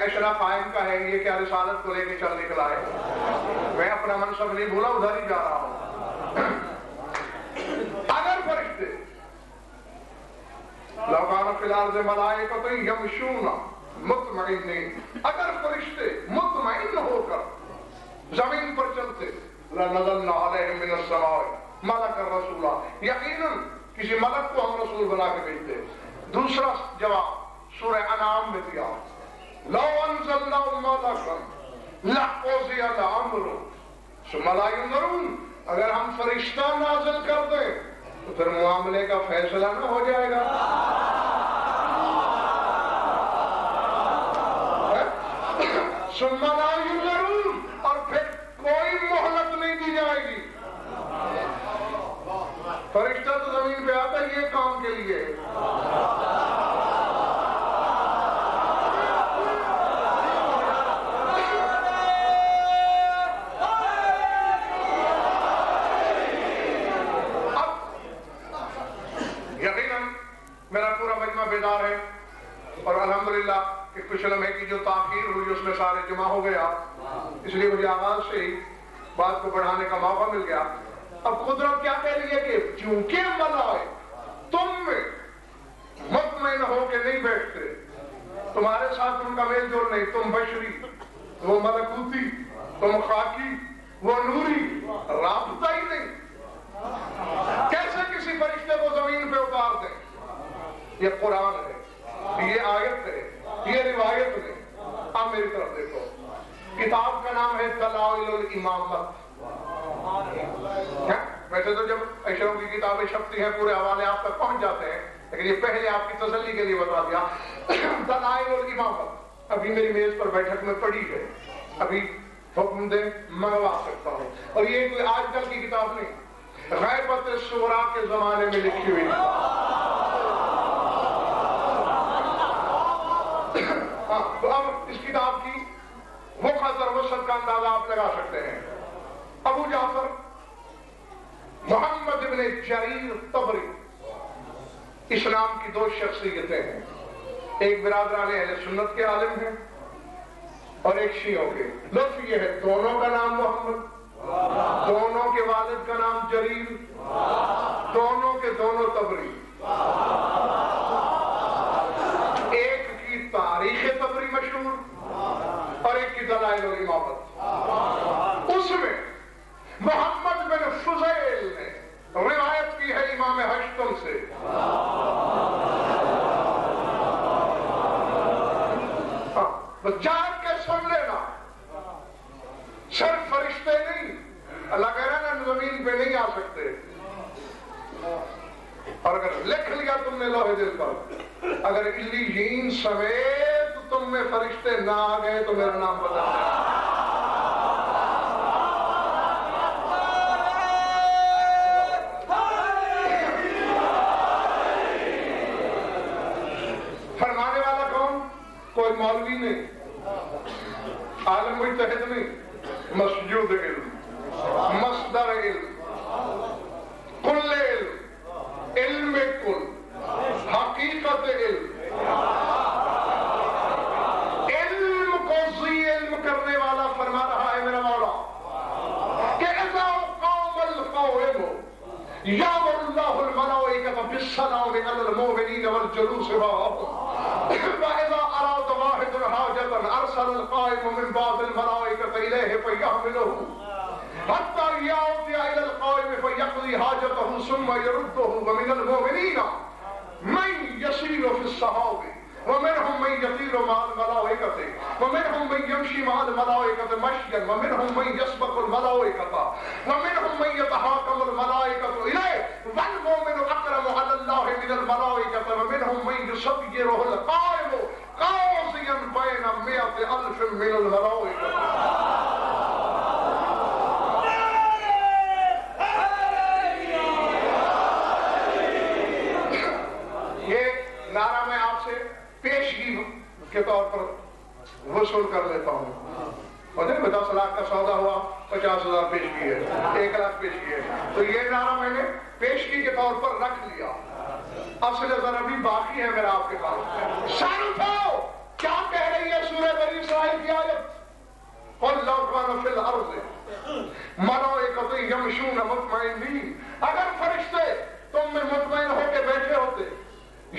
اشرا قائم کا ہے، یہ کیا رسالت کو لے کے چل نکلا ہے؟ میں اپنا منصب نہیں بھولا، ادھر ہی جا رہا ہوں۔ اگر فرشتے لو کان فی الارض ملائکۃ یمشون مطمئنین، اگر فرشتے مطمئن ہو کر زمین پر چلتے، لنزلنا علیہم من السماء ملکا رسولا، یقیناً کسی ملک کو ہم رسول بنا کے بھیجتے۔ دوسرا جواب سورہ انعام میں دیا، لو انزلنا ملکا لقضی الامر ثم لا ينظرون، اگر ہم فرشتہ نازل کر دیں تو پھر معاملے کا فیصلہ نہ ہو جائے گا۔ ثم لا ينظرون، اور پھر کوئی مہلت نہیں دی جائے گی۔ فرشتہ تو زمین پہ آتا ہے یہ کام کے لیے۔ میرا پورا مجمع بیدار ہے اور الحمدللہ کہ کچھ لمحے کی جو تاخیر ہوئی اس میں سارے جمع ہو گیا، اس لیے مجھے آغاز سے ہی بات کو بڑھانے کا موقع مل گیا۔ اب قدرت کیا کہہ رہی ہے کہ چونکہ ملائکہ تم میں مطمئن ہو کے نہیں بیٹھتے، تمہارے ساتھ ان کا میل جول نہیں، تم بشری، وہ ملکوتی، تم خاکی، وہ نوری، رابطہ ہی نہیں، کیسے کسی فرشتے کو زمین پہ اتار دیں؟ یہ قرآن ہے، یہ آیت ہے، یہ روایت ہے۔ اب میری طرف دیکھو، کتاب کا نام ہے دلائل الامامت۔ ویسے تو جب اشروں کی کتابیں چھپتی ہیں پورے حوالے آپ تک پہنچ جاتے ہیں، لیکن یہ پہلے آپ کی تسلی کے لیے بتا دیا، دلائل الامامت ابھی میری میز پر بیٹھک میں پڑی ہے، ابھی حکم دیں منگوا سکتا ہوں، اور یہ کوئی آج کل کی کتاب نہیں، غیبت شورا کے زمانے میں لکھی ہوئی۔ تو اب اس کتاب کی وقت اور وسعت کا اندازہ آپ لگا سکتے ہیں۔ ابو جعفر محمد ابن جریر طبری اسلام کی دو شخصیتیں ہیں، ایک برادران اہل سنت کے عالم ہیں اور ایک شیعوں کے۔ لطف یہ ہے دونوں کا نام محمد، دونوں کے والد کا نام جریر، دونوں کے دونوں طبری۔ ایک کی تاریخ طبری مشہور اور ایک کی دلائل الامامت۔ اس میں محمد بن فضیل نے روایت کی ہے امام ہشتم سے، بس جان کے سن لینا، صرف فرشتے نہیں، اللہ کہہ رہا نا زمین پہ نہیں آ سکتے، اور اگر لکھ لیا تم نے لوح دل پر، اگر علیین سمیت تم میں فرشتے نہ آ گئے تو میرا نام بدل جائے۔ فرمانے والا کون؟ کوئی مولوی نہیں، عالم مجتہد نہیں، مسجود علم، مصدر علم، کل علم، علم کل، حقیقت علم، علم کو ذی علم کرنے والا فرما رہا ہے میرا مولا کہ اذا قام القائم یامر اللہ الملائکۃ بالسلام علی المؤمنین والجلوس معهم وإذا أراد واحد حاجة أرسل القائم من بعض الملائكة إليه فيحمله حتى يأتي إلى القائم فيقضي حاجته ثم يرده ومن المؤمنين من يسير في السحاب ومنهم من يطير مع الملائكة ومنهم من يمشي مع الملائكة مشيا ومنهم من يسبق الملائكة ومنهم من يتحاكم الملائكة إليه والمؤمن أكرم على الله من الملائكة ومنهم من يصيره القائم قاضيا بين 100,000 من الملائكة۔ نعرہ میں آپ سے پیشگی کے طور پر وصول کر لیتا ہوں، اور 10 لاکھ کا سودا ہوا، 50,000 پیشگی ہے، 1 لاکھ پیشگی ہے، تو یہ نعرہ میں نے پیشگی کے طور پر رکھ لیا۔ اصل ذرا بھی باقی ہے میرا آپ کے پاس، سر اٹھاؤ کیا کہہ رہی ہے سورہ بنی اسرائیل کی آیت؟ قُلْ لَوْ كَانَ فِي الْأَرْضِ مَلَائِكَةٌ يَمْشُونَ مُطْمَئِنِّينَ، اگر فرشتے تم میں مطمئن ہو کے بیٹھے ہوتے،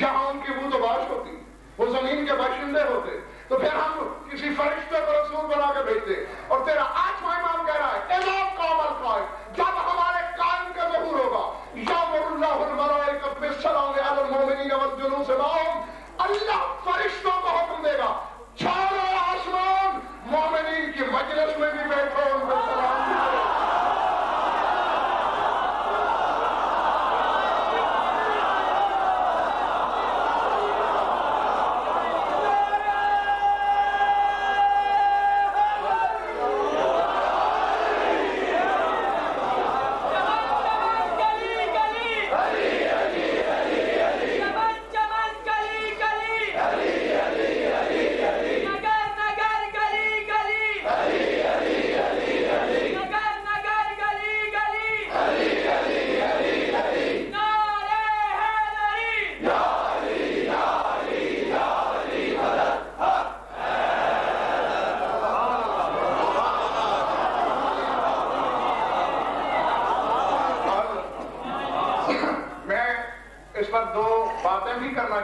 یہاں ان کی بو و باش ہوتی، وہ زمین کے باشندے ہوتے، تو پھر ہم کسی فرشتے کو رسول بنا کے بھیجتے. اور تیرا آٹھواں امام کہہ رہا ہے اِذَا قَامَ الْقَائِمُ، جب ہمارے قائم کا ظہور ہوگا، یَأْمُرُ اللَّهُ الْمَلَائِکَةَ بِالسَّلَامِ عَلَى الْمُؤْمِنِينَ وَالْجُلُوسِ مَعَهُمْ، اللہ فرشتوں کو حکم دے گا چھوڑو آسمان، مومنین کی مجلس میں بھی بیٹھو، ان کو سلام بھی کرو.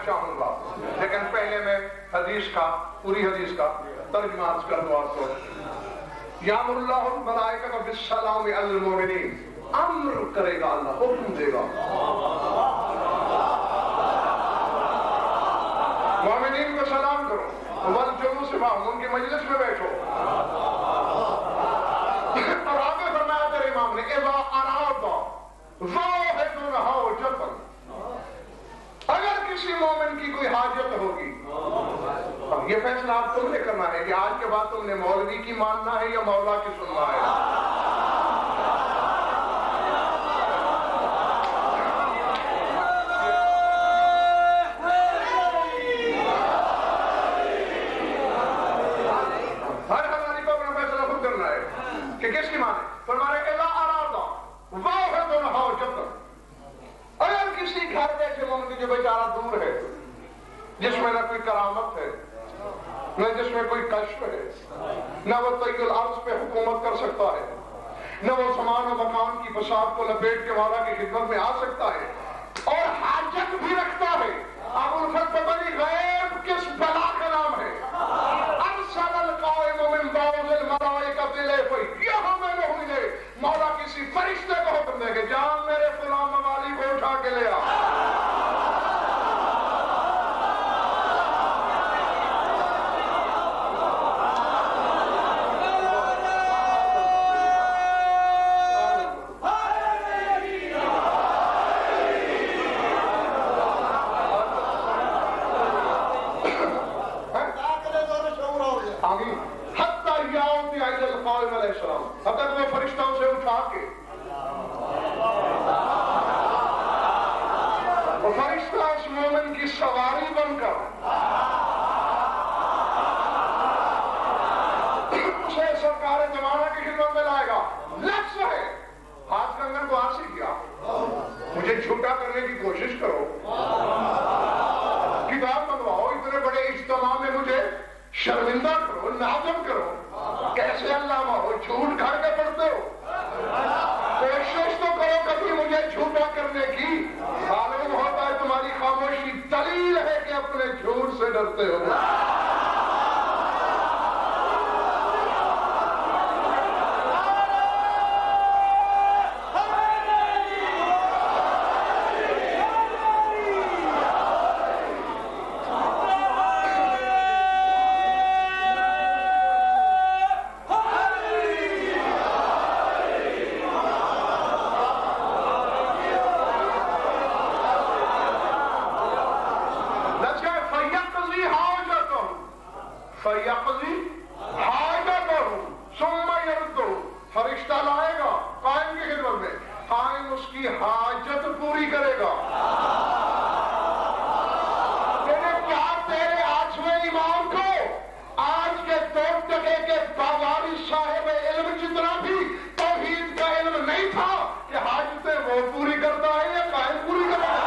چاہوں گا لیکن پہلے میں حدیث کا پوری حدیث کا ترجمہ عرض کر دوں آپ کو. یامر اللہ الملائکۃ بالسلام علی المؤمنین، امر کرے گا اللہ، حکم دے گا مومنین کو سلام کرو، والجلوس معہم، ان کی مجلس میں بیٹھو. اور آگے فرمایا تیرے امام نے اذا اراد واحد حاجۃ، اگر کسی مومن کی کوئی حاجت ہوگی، اب یہ فیصلہ آپ تم نے کرنا ہے کہ آج کے بعد تم نے مولوی کی ماننا ہے یا مولا کی سننا ہے. ہر ہماری کو اپنا فیصلہ خود کرنا ہے کہ کس کی مانے. فرمایا اذا اراد واحد حاجۃ، اگر کسی گھر بیٹھے مومن جو بیچارہ دور ہے، جس میں نہ کوئی کرامت ہے، نہ جس میں کوئی کشف ہے، نہ وہ طی الارض پہ حکومت کر سکتا ہے، نہ وہ زمان و مکان کی بساط کو لپیٹ کے مولا کی خدمت میں آ سکتا ہے، اور حاجت بھی رکھتا ہے. اب الفت بنی غیب کس بلا کا نام ہے؟ ارسل القائم من بعض الملائکۃ الیہ، یہاں میں نے ہوئی مولا کسی فرشتے کو حکم دے کہ جان میرے فلاں موالی کو اٹھا کے لے آ. اب تک وہ فرشتہ اسے اٹھا کے، وہ فرشتہ اس مومن کی سواری بن کر اسے سرکار زمانہ کی خدمت میں لائے گا. لفظ ہے، ہاتھ کنگن کو ہاتھ سے کیا، مجھے جھوٹا کرنے کی کوشش کرو، کتاب منگواؤ، اتنے بڑے اجتماع میں مجھے شرمندہ کرو، نادم کرو. کیسے علامہ ہو، جھوٹ گھر کے پڑھتے ہو، کوشش تو کرو کبھی مجھے جھوٹا کرنے کی. معلوم ہوتا ہے تمہاری خاموشی دلیل ہے کہ اپنے جھوٹ سے ڈرتے ہو. فرشتہ لائے گا قائم کی خدمت میں، قائم اس کی حاجت پوری کرے گا. کیا تیرے آٹھویں امام کو آج کے 2 ٹکے کے بازاری صاحب علم جتنا بھی توحید کا علم نہیں تھا کہ حاجتیں وہ پوری کرتا ہے یا قائم پوری کرتا ہے؟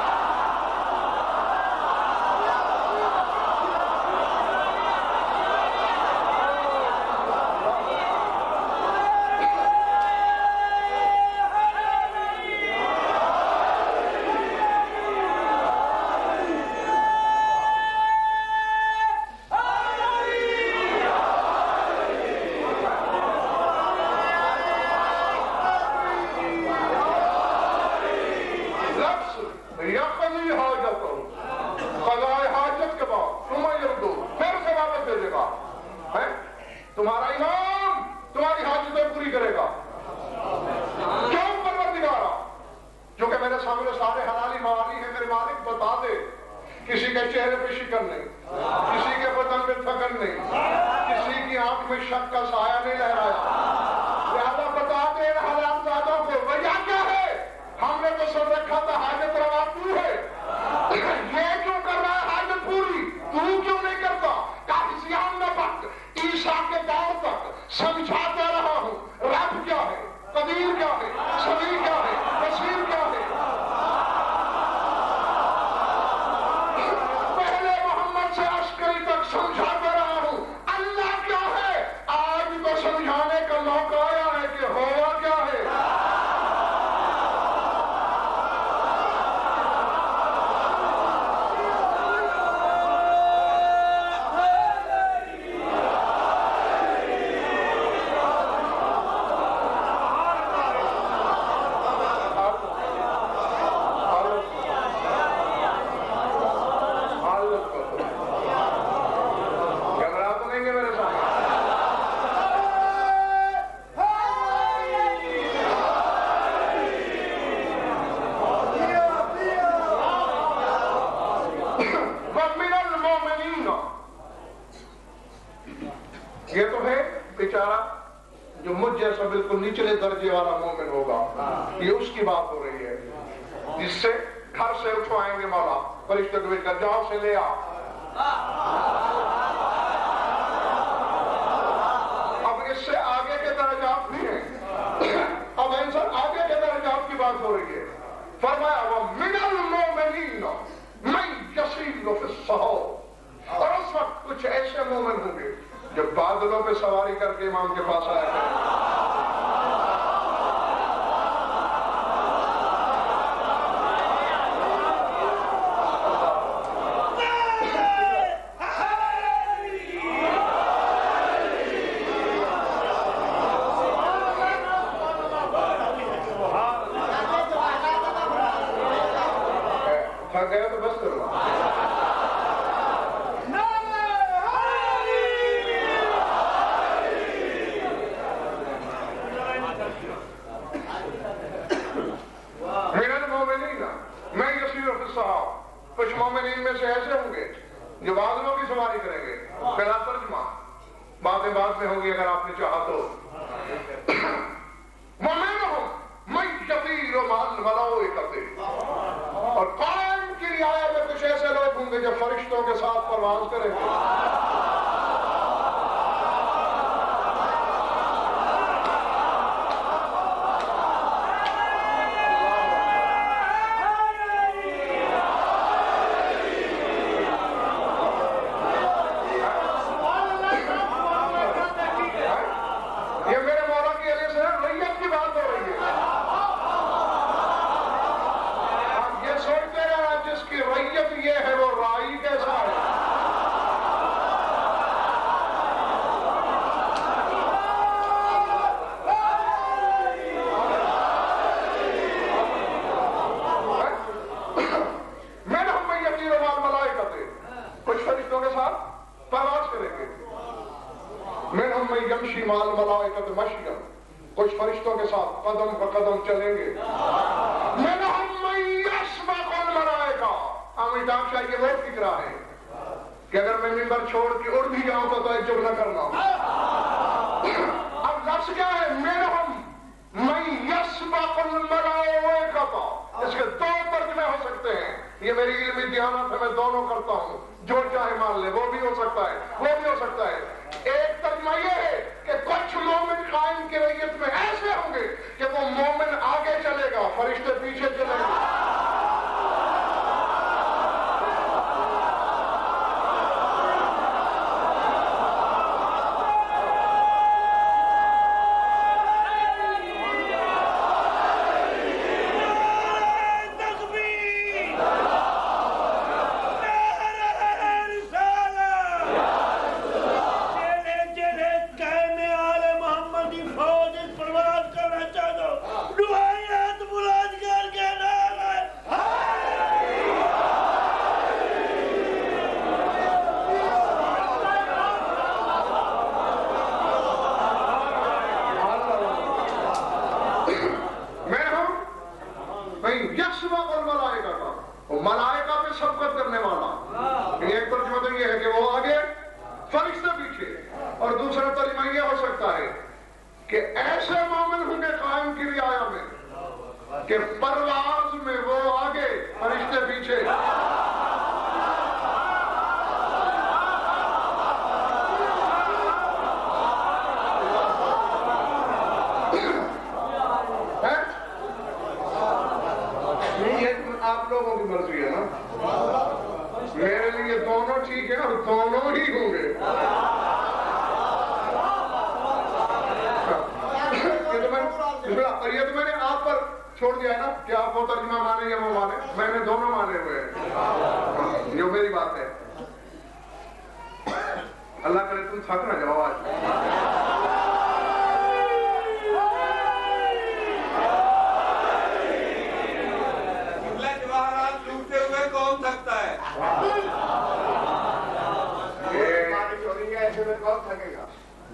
سامنے سارے حلالی موالی ہیں، میرے مالک بتا دے کسی کے چہرے پہ شکن نہیں، کسی کے بدن میں تھکن نہیں، کسی کی آنکھ میں شک کا سایہ نہیں لہرایا۔ لہذا بتا دے ان حلال زادوں کو وجہ کیا ہے؟ ہم نے تو سن رکھا تھا حاجت روا تو ہے، یہ کیوں کر رہا ہے حاجت پوری؟ تو کیوں نہیں کرتا؟ قادسیان میں وقت عیسیٰ کے دور تک سمجھاتا رہا ہوں رب کیا ہے، قدیر کیا ہے، سمیع کیا ہے، بصیر کیا ہے۔ پہلے محمد سے عسکری تک سمجھاتا رہا ہوں اللہ کیا ہے۔ آج تو سمجھانے کا موقع آیا ہے کہ ہوا کیا ہے۔ یہ تو ہے بیچارہ جو مجھ جیسا بالکل نچلے درجے والا مومن ہوگا، یہ اس کی بات ہو رہی ہے جس سے گھر سے اٹھوائیں گے مولا فرشتے کو بھیج کر جاؤ سے لے آ۔ اب اس سے آگے کے درجات بھی ہیں، اب انسان آگے کے درجات کی بات ہو رہی ہے۔ فرمایا وَمِنَ الْمُؤْمِنِينَ مَن يَصِيلُ فِي الصَّحَابِ، اور اس وقت کچھ ایسے مومن ہوں گے جو بادلوں پہ سواری کر کے امام کے پاس آئے گا۔ تھک گیا تو بس کرو۔ کچھ مومنین میں سے ایسے ہوں گے جو بادلوں کی سواری کریں گے، بلا ترجمہ باتیں بعد میں ہوں گی اگر آپ نے چاہا تو۔ وَمِنْهُمْ مَن يَطِيرُ مَعَ الْمَلَائِكَةِ، اور قرآن کی رعایت میں کچھ ایسے لوگ ہوں گے جو فرشتوں کے ساتھ پرواز کریں گے۔ کچھ فرشتوں کے ساتھ قدم بقدم چلیں گے۔ امیتابھ شاہ یہ وہ فکرہ ہے کہ اگر میں منبر چھوڑ کے اڑ بھی جاؤں تو تعجب نہ کرنا۔ اب لفظ کیا ہے؟ منہم من یسبق الملائکۃ، اس کے دو ترجمے ہو سکتے ہیں، یہ میری علمی دیانت ہے، میں دونوں کرتا ہوں، جو چاہے مان لے، وہ بھی ہو سکتا ہے، وہ بھی ہو سکتا ہے۔ ایک ترجمہ یہ ہے کہ کچھ مومن قائم کی ریت میں ایسے ہوں گے کہ وہ مومن آگے چلے گا، فرشتے پیچھے چلیں گے۔ دعائیات بلند کر کے یسبق الملائکہ کا، وہ ملائکہ پہ سبقت کرنے والا۔ ایک ترجمہ تو یہ ہے کہ وہ آگے فرشتے پیچھے، اور دوسرا ترجمہ یہ ہو سکتا ہے کہ ایسے مومن ہوں گے قائم کی رعایا میں کہ پرواز میں وہ آگے فرشتے پیچھے۔ آپ لوگوں کی مرضی ہے نا، میرے لیے دونوں ٹھیک ہے اور دونوں ہی ہوں گے۔ یہ تو میں نے آپ پر چھوڑ دیا ہے نا کہ آپ وہ ترجمہ مانے یا وہ مانے، میں نے دونوں مانے ہوئے ہیں، جو میری بات ہے۔ اللہ کرے تم تھک نہ جاؤ آج۔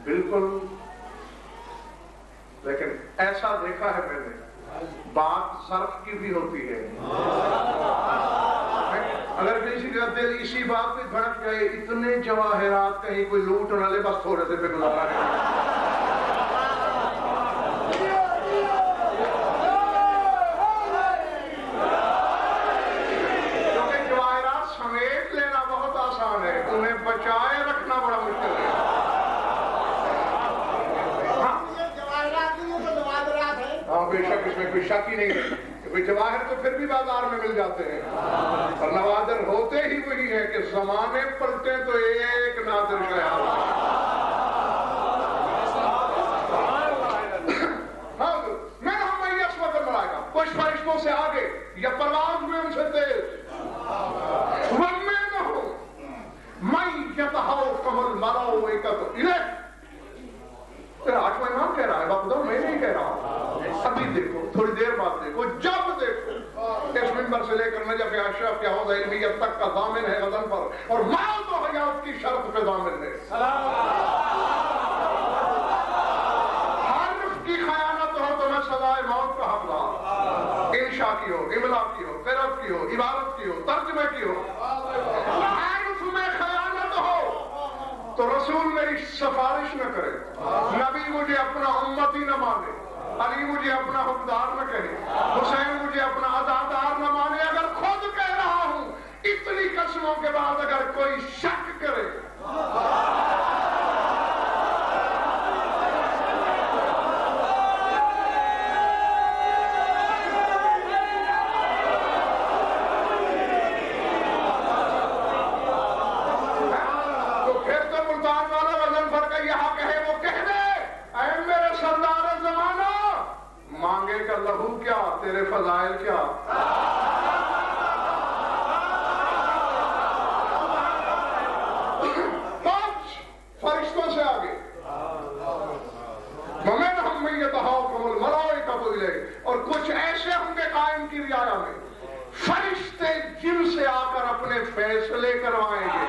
بالکل، لیکن ایسا دیکھا ہے میں نے، بات صرف کی بھی ہوتی ہے۔ اگر کسی کا دل اسی بات پہ بھڑک جائے، اتنے جواہرات کہیں کوئی لوٹ نہ لے، بس تھوڑے سے پہ گزارا ہے۔ کیونکہ جواہرات سمیٹ لینا بہت آسان ہے، انہیں بچائے رکھنا بڑا مشکل ہے۔ ہاں بے شک، اس میں کوئی شک ہی نہیں ہے کہ جواہر تو پھر بھی بازار میں مل جاتے ہیں، اور نوادر ہوتے ہی وہی ہے کہ زمانے پلٹے تو ایک نادر شے ہاں، میں ہوں میں یسبق الملائکہ، کچھ فرشتوں سے آگے یا پرواز میں ان سے تیز، وَمِنْهُمْ مَنْ يَتَخَوَّفُ الْمَلَائِكَةُ إِلَيْهِ۔ تیرا آٹھواں امام کہہ رہا ہے، باپ بتاؤ میں نہیں کہہ رہا ہوں، ابھی دیکھو، تھوڑی دیر بعد دیکھو، جب دیکھو، اس منبر سے لے کر نجف اشرف کے حوض علمیت تک کا ضامن ہے غزل پر، اور موت و حیات کی شرط پہ ضامن ہے۔ حرف کی خیانت ہو تو میں سزائے موت کا حقدار، انشاء کی ہو، املا کی ہو، قرأت کی ہو، عبارت کی ہو، ترجمے کی ہو۔ حرف میں خیانت ہو تو رسول میری سفارش نہ کرے، نبی مجھے اپنا امتی نہ مانے، علی مجھے اپنا حکمدار نہ کہے، حسین مجھے اپنا عزادار نہ مانے۔ اگر خود کہہ رہا ہوں، اتنی قسموں کے بعد اگر کوئی شک کرے، تو پھر تو ملتان والا وزن فر کا یہاں کہے وہ کہہ دے، اے میرے سردار زمانہ، مانگے کا لہو کیا، تیرے فضائل کیا۔ پانچ فرشتوں سے آگے، وَمِنْهُمْ مَنْ يَتَخَوَّفُ الْمَلَائِكَةُ إِلَيْهِ، اور کچھ ایسے ہوں گے قائم کی رعایا میں، فرشتے جن سے آ کر اپنے فیصلے کروائیں گے۔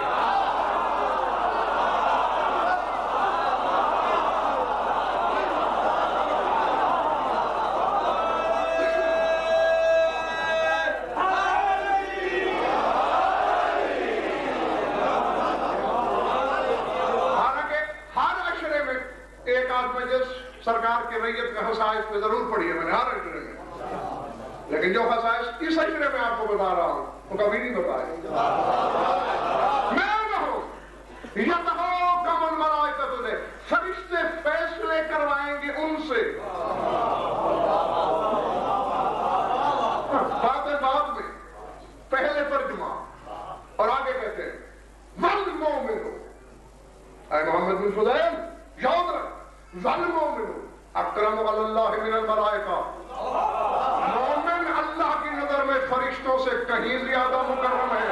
سرکار کے ریت کا خصائص پہ ضرور پڑھی ہے میں نے ہر عشرے میں، لیکن جو خصائص اس عشرے میں آپ کو بتا رہا ہوں وہ کبھی نہیں بتائے۔ میں نہ ہوں یتخوّفُ الْمَلَائِکَةُ، فرشتے فیصلے کروائیں گے ان سے۔ بعد میں پہلے ترجمہ اور آگے کہتے ہیں وَالْمُؤْمِنُ، اے محمد بن فضیل یاد رکھ، وَالْمُؤْمِنُ اکرم علی اللہ من الملائکہ، مومن اللہ کی نظر میں فرشتوں سے کہیں زیادہ مکرم ہے۔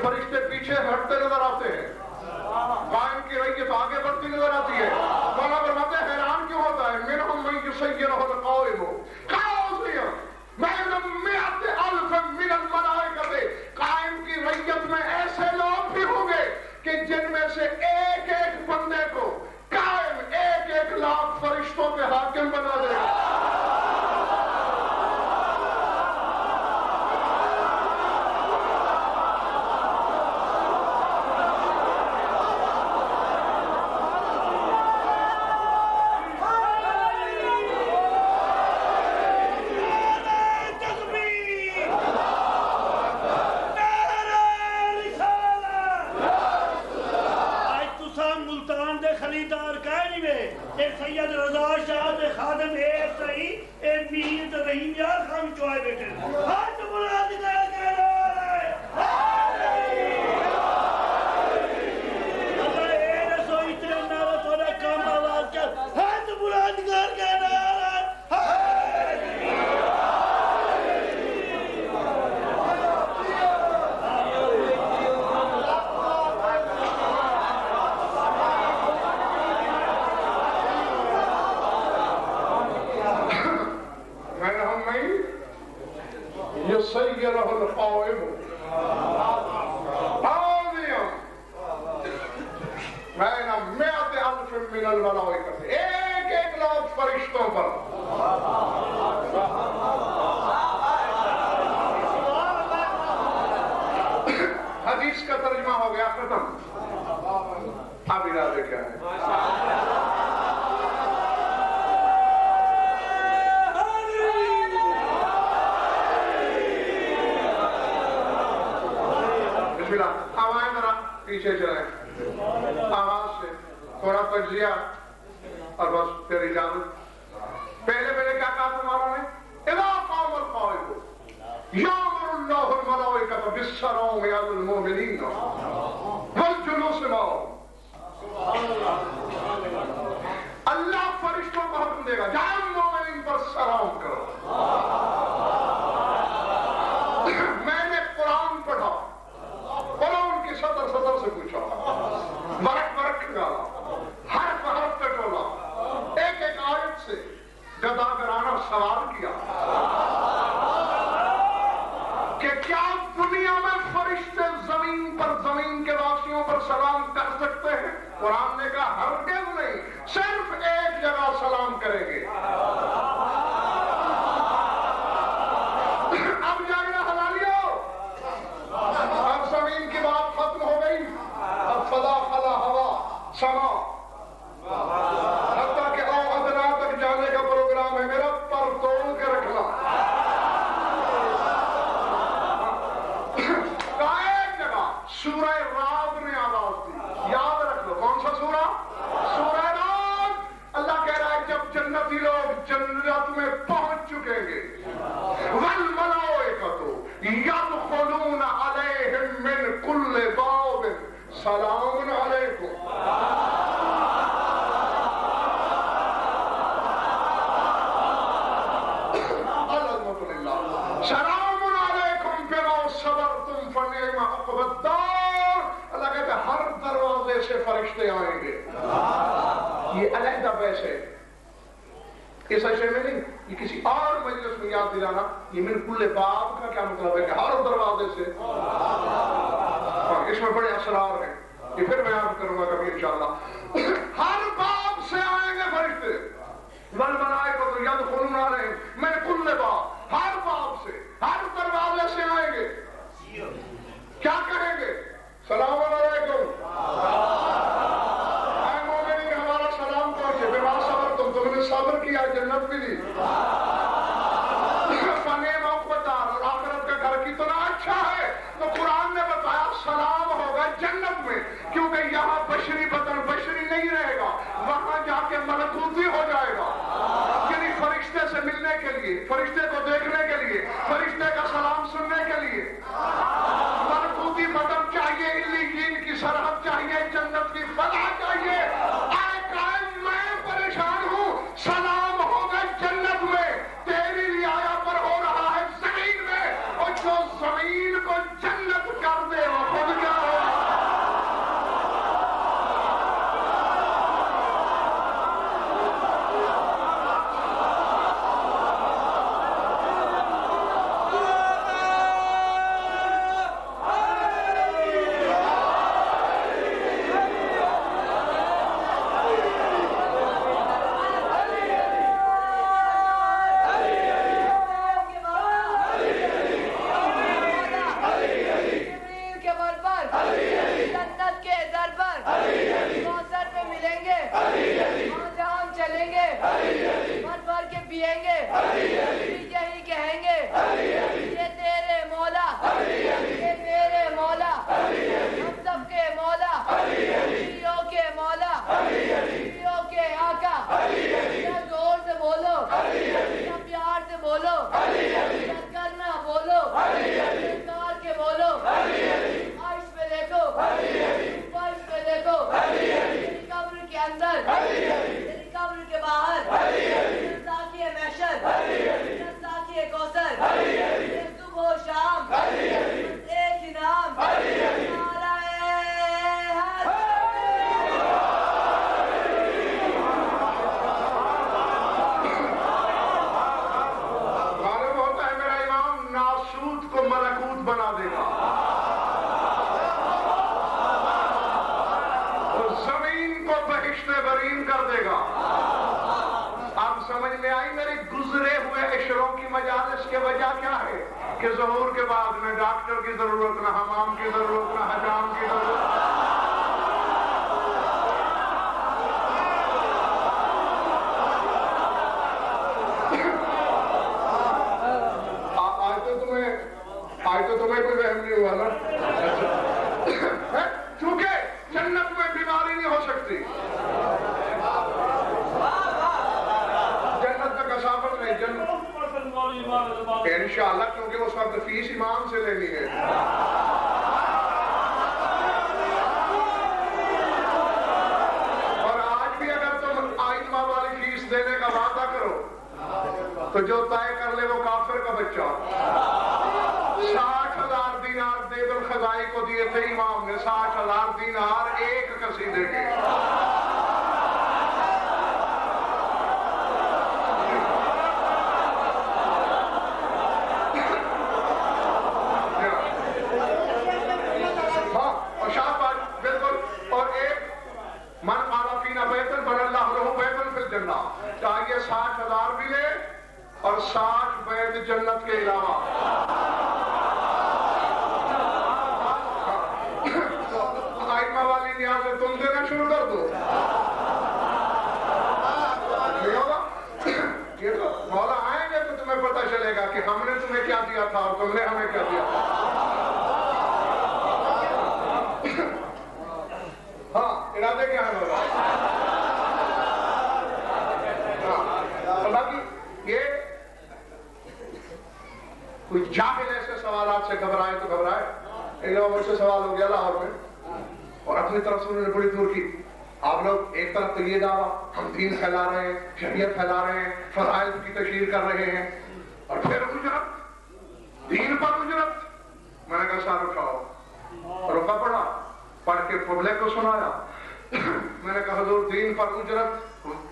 فرشتے پیچھے ہٹتے نظر آتے ہیں، قائم کی ریت آگے بڑھتی نظر آتی ہے. مولا فرماتے ہیں حیران کیوں ہوتا ہے؟ منہم من یسیرہ القائم قاضیا بین مئۃ الف من الملائکۃ. قائم کی ریت میں ایسے لوگ بھی ہوں گے کہ جن میں سے ایک ایک بندے کو قائم ایک ایک لاکھ فرشتوں کے حاکم بنا دے گا. سید رضا شاہ دے خادم ایک صحیح ایک میر تے رحیم یار خان چوائے بیٹھے ہاتھ بلند کر کے اللہ اے رسو اتنے نارا تھوڑا کام آواز کر ہاتھ بلند کر کے يسيره القائم قاضيا بين مئة ألف من الملائكة. ایک ایک لاکھ فرشتوں پر حدیث کا ترجمہ ہو گیا ختم. اب ارادے کیا ہے؟ آوائیں ذرا پیچھے چلیں آواز سے تھوڑا تجزیہ اور بس پھر اجازت. پہلے کیا کہا تمہارا نے؟ اذا قام القائم یامر اللہ الملائکۃ بالسلام علی المؤمنین والجلوس معهم. اللہ فرشتوں کو حکم دے گا جاؤ مومنین پر سلام کرو. میں نے قرآن پڑھا، قرآن کی سطر سے پوچھا، ورق ڈالا، حرف پہ ٹولا، ایک ایک آیت سے جداگرانہ سوال کیا کہ کیا دنیا میں فرشتے زمین پر زمین کے واسیوں پر سلام کر سکتے ہیں؟ قرآن نے کہا ہرگز نہیں، صرف ایک جگہ سلام کریں گے. اب جاگنا حلالیو، اب زمین کی بات ختم ہو گئی، اب فضا خلا ہوا سما حتیٰ کہ ادنا تک جانے کا پروگرام ہے میرا، پر تول کے رکھنا. ایک جگہ سورہ رعد نے آواز دی، یاد رکھ لو کون سا سورہ؟ سورہ رعد. اللہ کہہ رہا ہے جب جنتی لوگ جنت میں پہنچ چکیں گے، والملائکۃ یدخلون علیہم من کل باب سلام علیکم. سلام علیکم بما صبرتم فنعم عقبی الدار. اللہ کہتا ہے ہر دروازے سے فرشتے آئیں گے. یہ علیحدہ بیسے اس اشیاء میں نہیں، یہ کسی اور مجلس میں یاد دلانا. یہ من کل باب کا کیا مطلب ہے کہ ہر دروازے سے. اس میں بڑے اسرار ہیں، یہ پھر میں آپ کروں گا کبھی انشاءاللہ. ہر باب سے آئیں گے فرشتے. والملائکۃ یدخلون علیہم من کل باب، ہر باب سے ہر دروازے سے آئیں گے. کیا کہیں گے؟ سلام علیکم، اے مومنین ہمارا سلام پہنچے، بما صبرتم تم نے صبر کیا جنت ملی. فنعم عقبی الدار، اور آخرت کا گھر کتنا اچھا ہے. تو قرآن نے بتایا سلام ہوگا جنت میں، کیونکہ یہاں بشری بدن بشری نہیں رہے گا، وہاں جا کے ملکوتی ہو جائے گا. یعنی فرشتے سے ملنے کے لیے، فرشتے کو دیکھنے کے لیے، فرشتے کا سلام سننے کے لیے ملکوتی بدن چاہیے، علیین کی سرحد چاہیے، جنت کی فضا چاہیے. اے قائم میں پریشان ہوں، سلام ہوگا جنت میں، تیری رعایا پر ہو رہا ہے زمین میں. اور جو زمین کو جنت کر دے وہ خود ملکوت بنا دے گا، زمین کو بہشت برین کر دے گا۔ اب سمجھ میں آئی میرے گزرے ہوئے عشروں کی مجالس کے وجہ کیا ہے کہ ظہور کے بعد میں ڈاکٹر کی ضرورت نہ حمام کی ضرورت نہ حجام کی ضرورت۔ آج تو تمہیں کوئی وہم نہیں ہوا نا، چونکہ جنت میں بیماری نہیں ہو سکتی، جنت میں کثافت نہیں، جنت انشاءاللہ، کیونکہ اس وقت فیس امام سے لینی ہے۔ اور آج بھی اگر تم آئمہ والی فیس دینے کا وعدہ کرو تو جو طے کر لے وہ کافر کا بچہ۔ 60,000 دینار زید الخزائی کو دیے تھے امام نے، 60,000 دینار ایک قصیدے کے۔ ہاں، اور شاہ بات بالکل، اور ایک من قال فینا بیتن بن اللہ لہو بیتن فی الجنہ، چاہیے 60,000 بھی لے اور 60 بیت جنت کے علاوہ۔ والی نیاز تم دینا شروع کر دو، نہیں ہوگا؟ یہ تو مولا آئیں گے تو تمہیں پتہ چلے گا کہ ہم نے تمہیں کیا دیا تھا اور تم نے ہمیں کیا دیا تھا۔ ہاں، ارادے کیا ہے مولا؟ ہاں، باقی یہ کوئی جاہل ایسے سوالات سے گھبرائے تو گھبرائے۔ ایک دفعہ مجھ سے سوال ہو گیا لاہور میں، اور اپنی طرف سے انہوں نے بڑی دور کی، آپ لوگ ایک طرف تو یہ دعویٰ ہم دین پھیلا رہے ہیں، شریعت پھیلا رہے ہیں، فرائض کی تشہیر کر رہے ہیں، اور پھر اجرت، دین پر اجرت۔ میں نے کہا سر اٹھاؤ، رکا پڑا، پڑھ کے پبلک کو سنایا۔ میں نے کہا حضور دین پر اجرت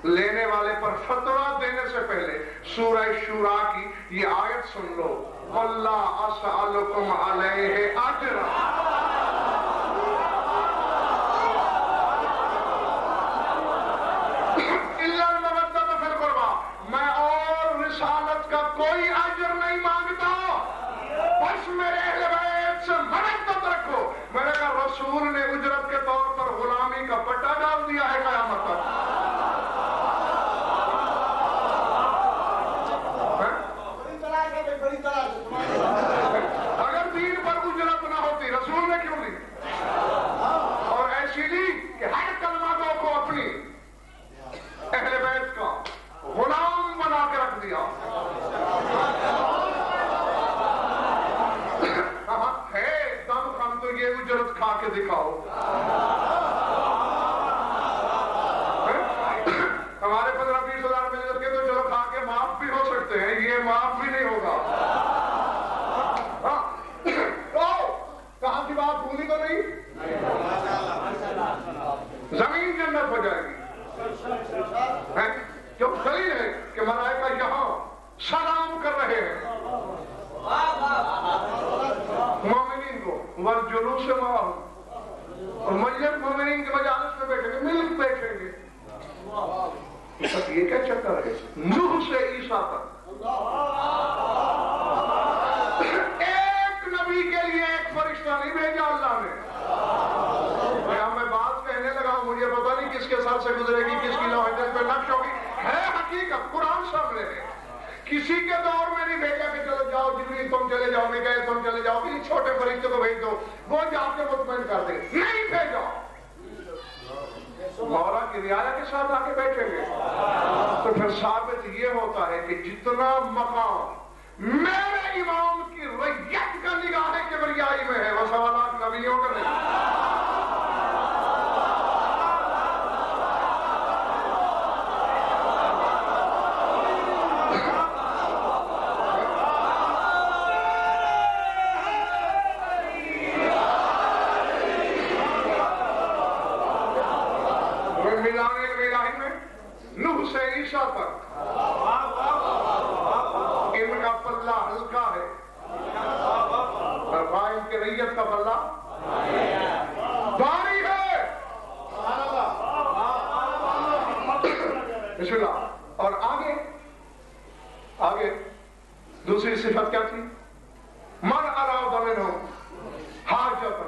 لینے والے پر فتویٰ دینے سے پہلے سورہ شورا کی یہ آیت سن لو، وَاللَّهَ أَسْأَلُكُمْ عَلَيْهِ أَجْرًا۔ میں اور رسالت کا کوئی اجر نہیں مانگتا، بس میرے اہل بیت سے محبت رکھو۔ میں نے کہا رسول نے اجرت کے طور پر غلامی کا پٹا ڈال دیا ہے قیامت تک۔ اگر دین پر اجرت نہ ہوتی رسول نے کیوں لی؟ اور ایسی لی کہ ہر کلمہ گو کو اپنی اہل بیت کا غلام بنا کے رکھ دیا۔ ہے دم خم تو یہ اجرت کھا کے دکھاؤ۔ ہمارے 15-20 ہزار مل کے تو چلو کھا کے معاف بھی ہو سکتے ہیں، یہ معاف بھی نہیں ہوگا۔ کہاں کی بات بھولی تو نہیں؟ زمین جنت ہو جائے گی۔ جو دلیل ہے کہ ملائکہ یہاں سلام کر رہے ہیں مومنین کو، والجلوس معہم، اور مجلس مومنین کے مجالس میں بیٹھیں گے، ملک بیٹھیں گے۔ یہ کیا چکر ہے؟ نوح سے عیسیٰ تک ایک نبی کے لیے ایک فرشتہ نہیں بھیجا اللہ نے۔ میں بات کہنے لگا ہوں، مجھے پتا نہیں کس کے سر سے گزرے گی، کس کی لوح دل پہ نقش ہوگی، ہے حقیقت، قرآن سامنے ہے۔ کسی کے دور میں نہیں بھیجا کہ چلو جاؤ جبریل تم چلے جاؤ، میکائیل تم چلے جاؤ، کسی چھوٹے فرشتے کو بھیج دو وہ جا کے مطمئن کر دے، نہیں بھیجا۔ مولا کی رعایا کے ساتھ آ کے بیٹھیں گے تو پھر ثابت یہ ہوتا ہے کہ جتنا مقام میرے امام کی ریت کا نگاہ کبریائی میں ہے وہ سوالات نبیوں کا نہیں۔ نوح سے عیسیٰ تک ان کا پلہ ہلکا ہے، منهم حاجة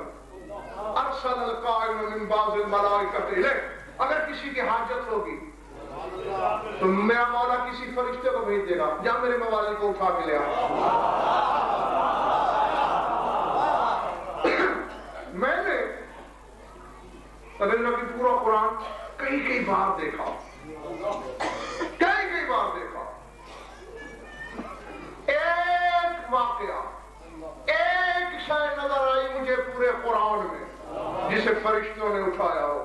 ارسل القائم من بعض الملائکۃ الیہ، اگر کسی کی حاجت ہوگی تو میرا مولا کسی فرشتے کو بھیج دے گا، جا میرے موالے کو اٹھا کے لے آ۔ میں نے اللہ کی پورا قرآن کئی بار دیکھا، کئی بار دیکھا۔ ایک واقعہ، ایک شے نظر آئی مجھے پورے قرآن میں جسے فرشتوں نے اٹھایا ہو۔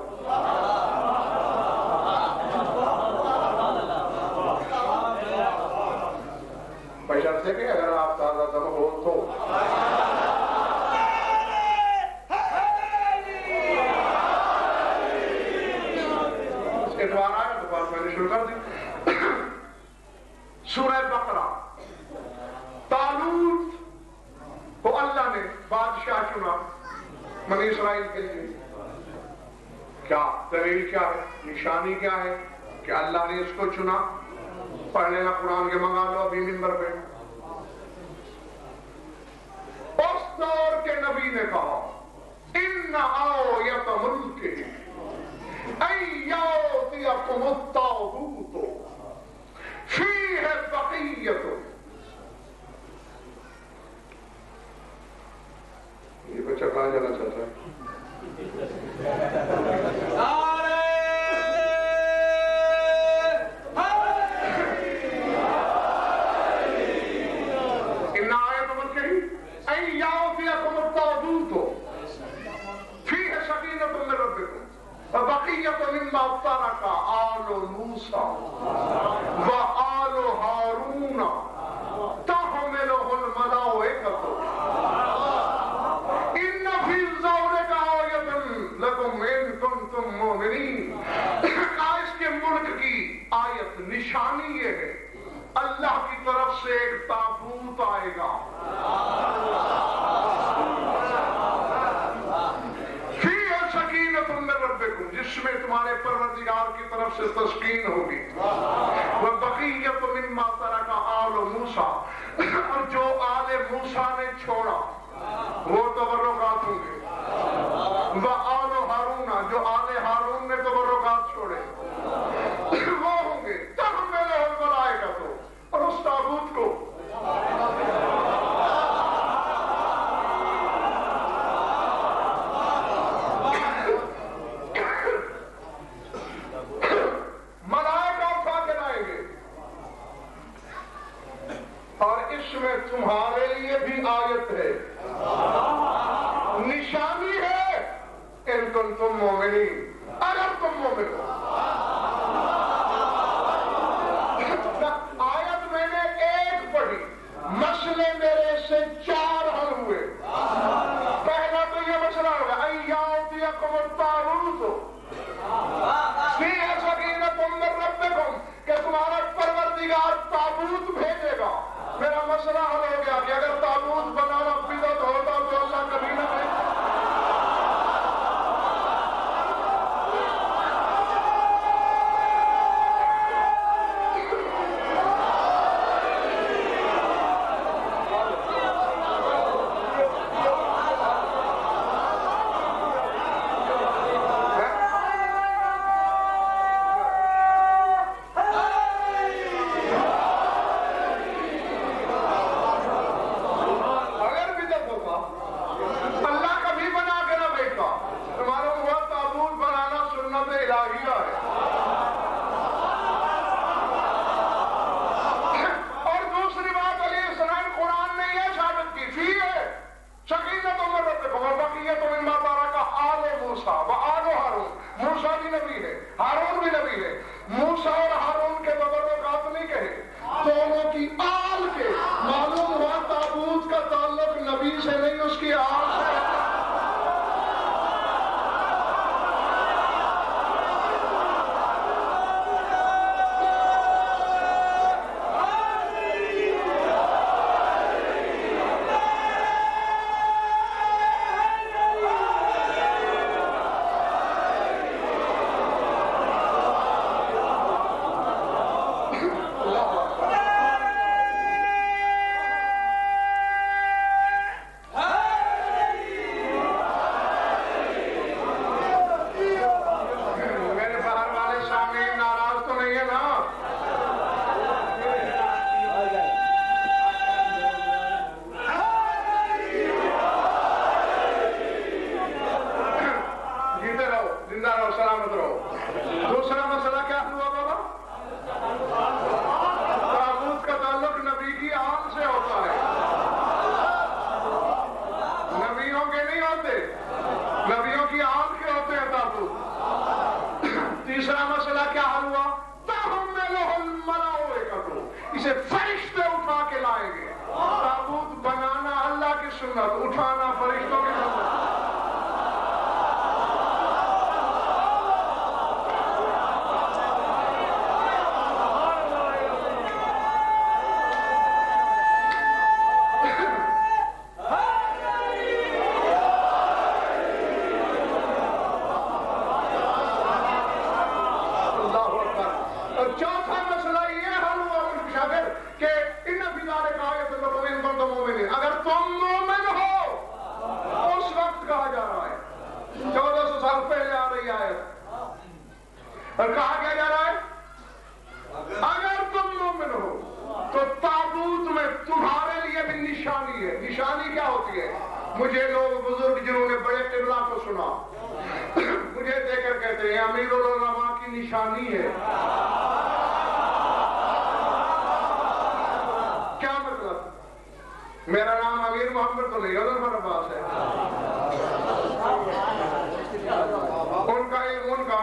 بشرط ہے کہ اگر آپ تازہ دم ہو تو اتوار آیا تو بات میں نے شروع کر دی۔ سورہ بقرہ، طالوت کو اللہ نے بادشاہ چنا بنی اسرائیل کے لیے۔ کیا دلیل کیا ہے، نشانی کیا ہے کہ اللہ نے اس کو چنا؟ پڑھ لینا قرآن کے منگا لو ابھی منبر پہ۔ اس دور کے نبی نے کہا ان آیت ملکہ ان یأتیکم الطاغوت فیہ بقیۃ۔ یہ بچہ کہاں جانا چاہتا ہے؟ بقیت مما ترک آل موسیٰ وآل ہارون تحملہ الملائکۃ ان فی ذلک آیۃ لکم ان کنتم مؤمنین۔ اس کے ملک کی آیت، نشانی یہ ہے اللہ کی طرف سے ایک تابوت آئے گا، جس میں تمہارے پروردگار کی طرف سے تسکین ہوگی۔ وَبَقِيَّةُ مِمَّا تَرَكَ آلُ موسیٰ، اور جو آل موسیٰ نے چھوڑا وہ تبرکات ہوں گے۔ وَآلُ ہارون، جو آل ہارون نے تبرکات چھوڑے وہ ہوں گے۔ تحملہ الملائکۃ، اور اس تابوت کو میں تمہارے لیے بھی آیت ہے، نشانی ہے ان کنتم مومنین، اگر تم مومن ہو۔ آیت میں نے ایک پڑھی، مسئلے میرے سے 4 حل ہوئے۔ پہلا تو یہ مسئلہ ہوگا ان یأتیکم الطاغوت فیہ سکینۃ من ربکم، کہ تمہارا پروردگار تابوت بھیجے گا۔ میرا مسئلہ حل ہو گیا کہ اگر تابوت بنانا بدعت ہوتا تو اللہ کبھی نہ بھیجتا۔ سنت اٹھانا فرشتوں کی سنت. اگر تم مومن ہو، اس وقت کہا جا رہا ہے 1400 سال پہلے آ رہی آیت، اور کہا کیا جا رہا ہے اگر تم مومن ہو تو تابوت میں تمہارے لیے بھی نشانی ہے. نشانی کیا ہوتی ہے؟ مجھے لوگ بزرگ جنہوں نے بڑے قبلہ کو سنا مجھے دیکھ کر کہتے ہیں امیر العلماء کی نشانی ہے. کیا مطلب؟ میرا نام امیر محمد تو نہیں عمر عباس ہے. ان کا علم ان کا،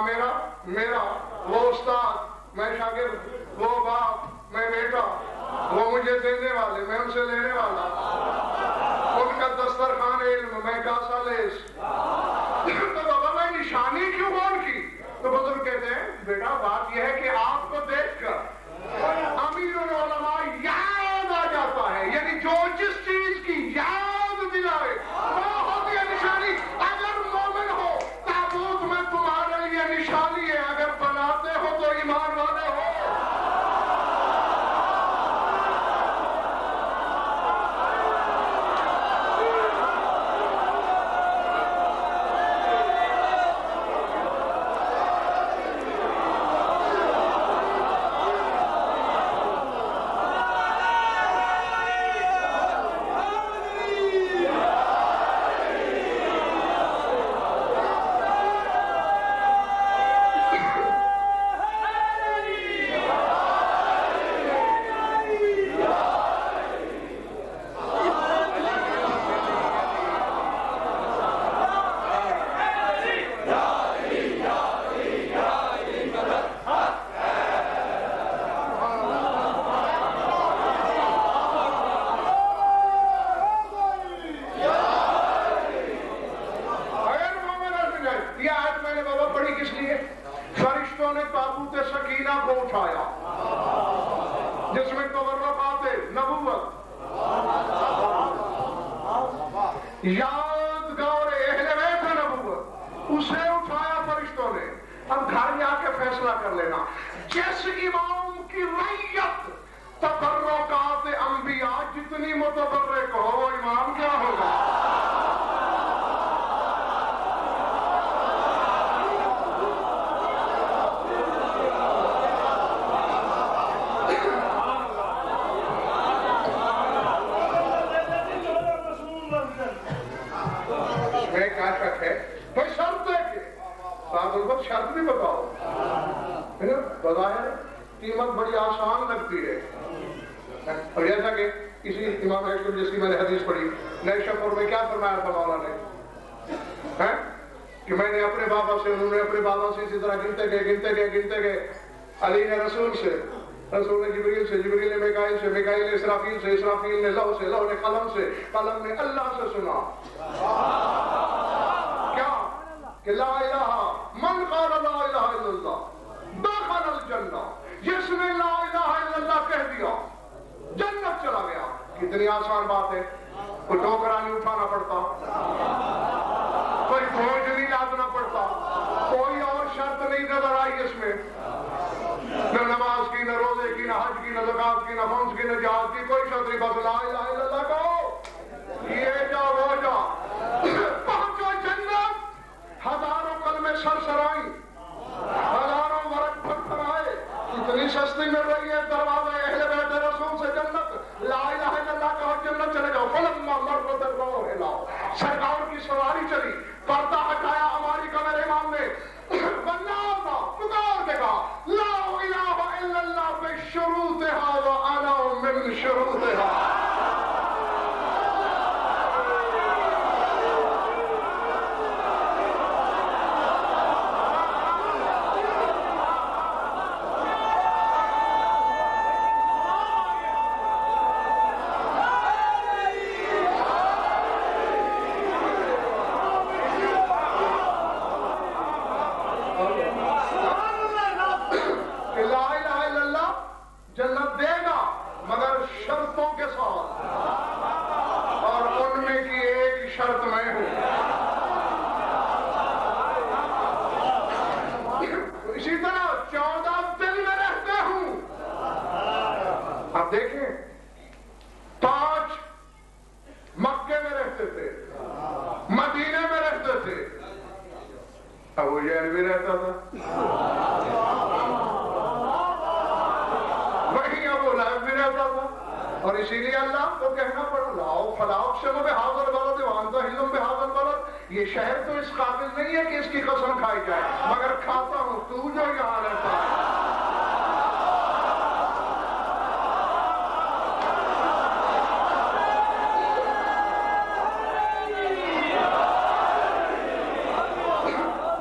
میرا وہ استاد میں شاگرد، وہ باپ میں بیٹا، وہ مجھے دینے والے میں ان سے لینے والا، ان کا دسترخوان علم میں کاسا لیس. تو بابا میں نشانی کیوں بول کی؟ تو بزرگ کہتے ہیں بیٹا بات یہ ہے کہ آپ کو دیکھ کر امیر العلماء یاد آ جاتا ہے، یعنی جو جس چیز کی یاد دلائے وہ ہوتی ہے نشانی. اگر مومن ہو تابوت میں تمہارے لیے نشانی ہے، اگر بناتے ہو تو ایمان والے ہو. یادگار اہل بیت نبوت اسے اٹھایا فرشتوں نے. اب گھر جا کے فیصلہ کر لینا، جس امام کی ریت تبرکات انبیاء جتنی متبرک ہو وہ امام کیا ہوگا؟ کوئی شرط ہے کہ صاحب الوقت شرط بھی بتاؤ. بظاہر قیمت بڑی آسان لگتی ہے، اور جیسا کہ کسی امام حیثم جس کی میں نے حدیث پڑھی نئے شفر میں کیا فرمایا تھا مولانا نے کہ میں نے اپنے بابا سے، انہوں نے اپنے بابا سے اسی طرح گنتے گئے علی نے رسول سے، رسول نے جبریل نے میکائیل سے، میکائیل نے اسرافیل سے، اسرافیل نے لوح سے، لوح نے قلم سے، قلم نے اللہ سے سنا. کیا کہ لا الہ من قال لا الہ الا اللہ دخل الجنہ، جس نے لا الہ الا اللہ کہہ دیا جنت چلا گیا. کتنی آسان بات ہے، کوئی ٹوکرا نہیں اٹھانا پڑتا، کوئی بوجھ نہیں لادنا پڑتا، کوئی اور شرط نہیں نظر آئی اس میں، نہ نماز کی، نہ روزے کی، نہ حج کی، نہ زکات کی، نہ خمس کی، نہ جہاد کی، کوئی شرط نہیں. بس لا الہ الا اللہ کہو، یہ جا وہ جا، پہنچو جنت. ہزاروں کلمے سرسرائیں، ہزاروں ورق پتھر آئے، اتنی سستی مل رہی ہے دروازے اہل بیت رسول سے جنت. لا الہ الا اللہ کہو جنت چلے جاؤ. فلما مرت الروح، سرکار کی سواری چلی، پردہ ہٹایا ہماری کمر امام نے، بنانا پکار کے کہا لا الہ الا اللہ بشروطها وانا من شروطها. شرط میں ہوں. اسی طرح 14 دل میں رہتے ہوں. اب دیکھیں 5 مکے میں رہتے تھے, مدینے میں رہتے تھے. ابو جہل بھی رہتا تھا, وہیں ابو لہب بھی رہتا تھا. اور اسی لیے اللہ کو کہنا پڑا لاؤ فلاؤ اقسم بہذا البلد وانت حل بہذا البلد. یہ شہر تو اس قابل نہیں ہے کہ اس کی قسم کھائی جائے, مگر کھاتا ہوں تو جو یہاں رہتا ہے.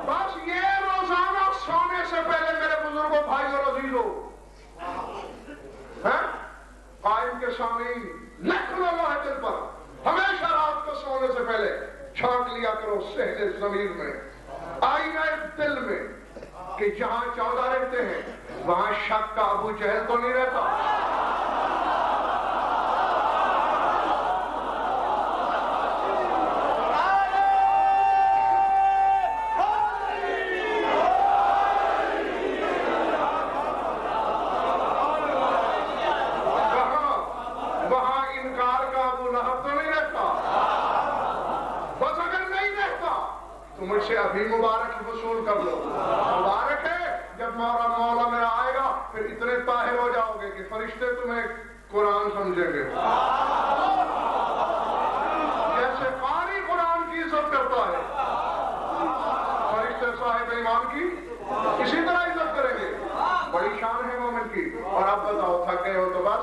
بس یہ روزانہ سونے سے پہلے میرے بزرگوں بھائی اور عزیزوں قائم کے سامنے لکھ لو ہے دل پر, ہمیشہ رات کو سونے سے پہلے چھانٹ لیا کرو سہل ضمیر میں, آئینہ دل میں, کہ جہاں 14 رہتے ہیں وہاں شک کا ابو جہل تو نہیں رہتا. مجھ سے ابھی مبارک وصول کر لو. مبارک ہے جب مولا میرا آئے گا, پھر اتنے طاہر ہو جاؤ گے کہ فرشتے تمہیں قرآن سمجھیں گے. جیسے قاری قرآن کی عزت کرتا ہے, فرشتے صاحب ایمان کی اسی طرح عزت کریں گے. بڑی شان ہے مومن کی. اور اب بتاؤ تھک گئے ہو تو بس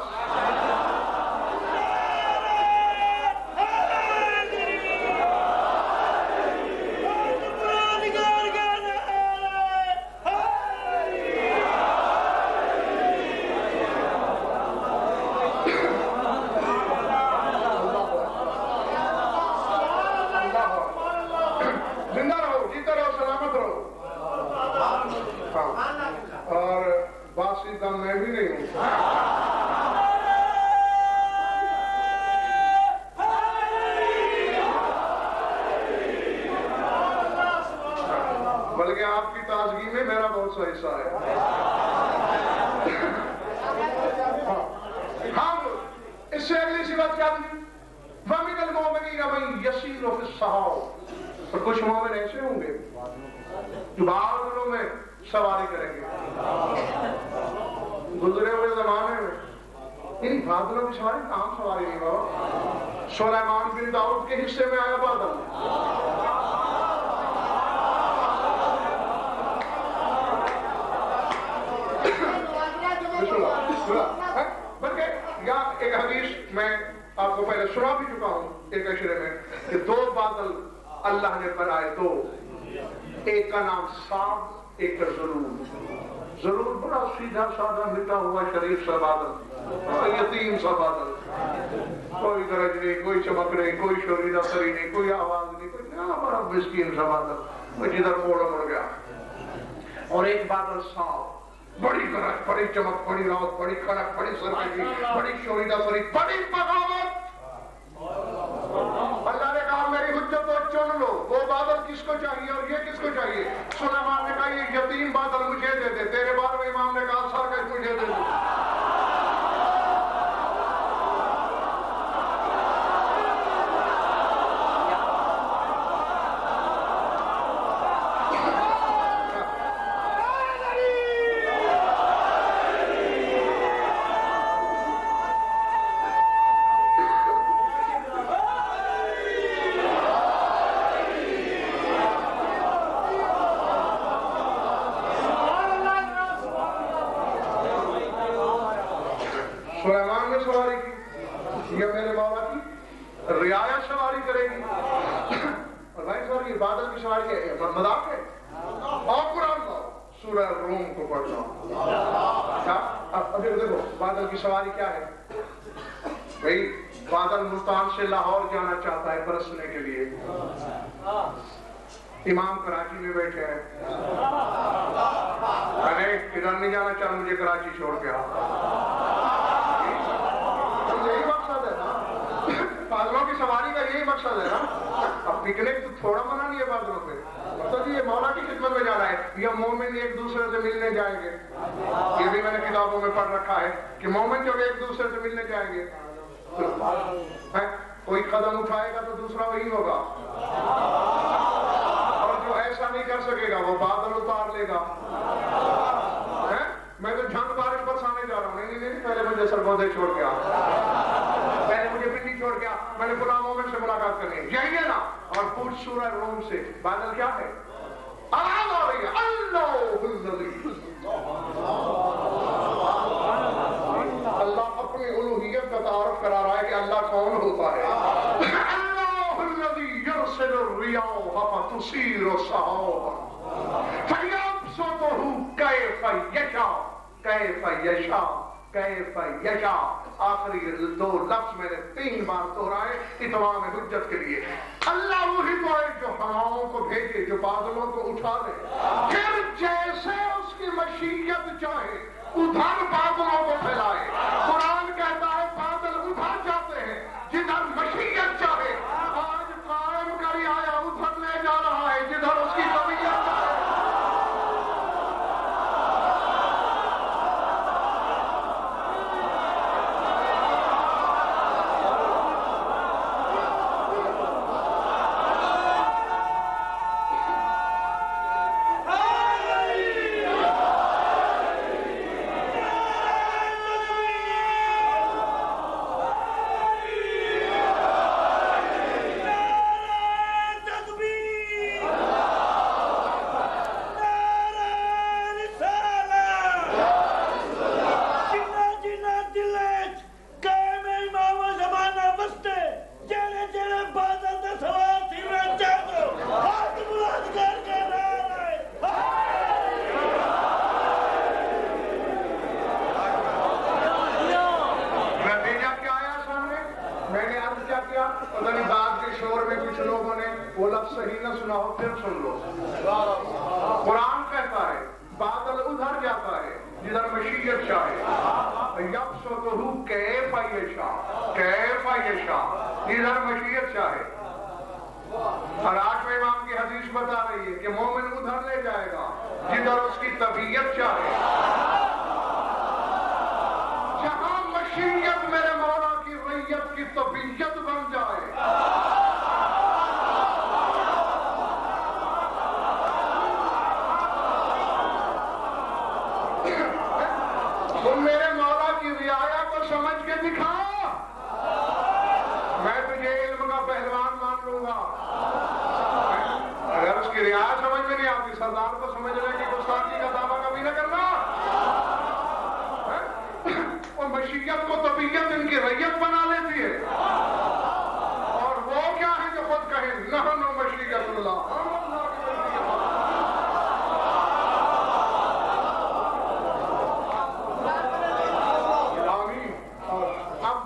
میں بھی نہیں ہوں. بلکہ آپ کی تازگی میں میرا بہت سا حصہ ہے. ہم اس سے اگلی سی بات کیا دی, وَمِنَ الْمُؤْمِنِينَ مَن يَسِيرُ فِي السَّحَابِ. اور کچھ مومن ایسے ہوں گے جو بادلوں میں سواری کریں گے. گزرے ہوئے زمانے میں ان بادلوں کی سواری کام سواری نہیں بابا. سلیمان بن داؤد کے حصے میں آیا بادل. بلکہ یا ایک حدیث میں آپ کو پہلے سنا بھی چکا ہوں ایک اشرے میں, کہ 2 بادل اللہ نے بنائے, 2. ایک کا نام صاد, ایک کا ضرور. ضرور بڑا سیدھا سادہ مٹا ہوا شریف سا بادل, یتیم سا بادل, کوئی گرج نہیں, کوئی چمک نہیں, کوئی شوریدہ سری نہیں, کوئی آواز نہیں, کوئی بڑا مسکین سا بادل جدھر مڑ گیا. اور ایک بادل صاف, بڑی گرج, بڑی چمک, بڑی راوت, بڑی کڑک, بڑی سرکشی, بڑی شوریدہ سری, بڑی بغاوت. اللہ نے کہا میری حجت کو چن لو, وہ بادل کس کو چاہیے اور یہ کس کو چاہیے. سلیمان نے کہا یہ یتیم بادل مجھے دے دے. تیرے بار میں امام نے کہا سرکش مجھے دے دے. سلیمان نے سواری کی, یہ میرے مولا کی رعایت سواری کرے گی. اور بھائی صاحب یہ بادل کی سواری ہے, مذاق ہے. اور قرآن کا سورہ روم کو پڑھنا. ابھی دیکھو بادل کی سواری کیا ہے بھائی. بادل ملتان سے لاہور جانا چاہتا ہے برسنے کے لیے. امام کراچی میں بیٹھے ہیں, ادھر نہیں جانا چاہ, مجھے کراچی چھوڑ کے یہی مقصد ہے نا, بادلوں کی سواری کا یہی مقصد ہے نا. پکنک تو تھوڑا منع نہیں ہے بادلوں پہ، مطلب یہ مولا کی خدمت میں جا رہا ہے، یا مومن ایک دوسرے سے ملنے جائیں گے، یہ بھی میں نے کتابوں میں پڑھ رکھا ہے کہ مومن جب ایک دوسرے سے ملنے جائیں گے کوئی قدم اٹھائے گا تو دوسرا وہی ہوگا، اور جو ایسا نہیں کر سکے گا وہ بادل اتار لے گا۔ میں تو جھنگ بارش برسانے جا رہا ہوں، نہیں پہلے مجھے سرگودے چھوڑ گیا، پہلے مجھے پنڈی چھوڑ گیا، میں نے غلام مومن سے ملاقات کرنی ہے، یہی ہے نا۔ اور پوچھ سورہ روم سے بادل کیا ہے، آواز آ رہی ہے اللہ اپنی الوہیت کا تعارف کرا رہا ہے کہ اللہ کون ہوتا ہے۔ اللہ الذی یرسل الریاح فتصیر سحابا فیبسطہ کیف یشاء کیف یشاء کیف یشاء۔ آخری دو لفظ میں نے 3 بار دہرائے اتمام حجت کے لیے۔ اللہ وہی تو ہے جو ہواؤں کو بھیجے، جو بادلوں کو اٹھا دے، پھر جیسے اس کی مشیت چاہے ادھر بادلوں کو پھیلائے۔ قرآن کہتا ہے بادل ادھر جاتے ہیں جدھر مشیت چاہے، آج قائم کری آیا ادھر لے جا رہا ہے جدھر اس کی طبیعت چاہے۔ صحیح نہ سنا ہو پھر سن لو۔ قرآن کہتا ہے بادل ادھر جاتا ہے جدھر مشیت چاہے، یبسطہ کیف یشاء کیف یشاء، جدھر مشیت چاہے۔ اور 8ویں امام کی حدیث بتا رہی ہے کہ مومن ادھر لے جائے گا جدھر اس کی طبیعت چاہے۔ جہاں مشیت میرے مولا کی ریت کی طبیعت بن جائے، میرے مولا کی رعایا کو سمجھ کے دکھا، میں تجھے علم کا پہلوان مان لوں گا۔ اگر اس کی رعایا سمجھ میں نہیں آتی، سردار کو سمجھنے کی گستاخی کا دعویٰ کبھی نہ کرنا۔ اور مشیت کو طبیعت ان کی ریت بنا لیتی ہے، اور وہ کیا ہے جو خود کہیں نحن مشیت اللہ۔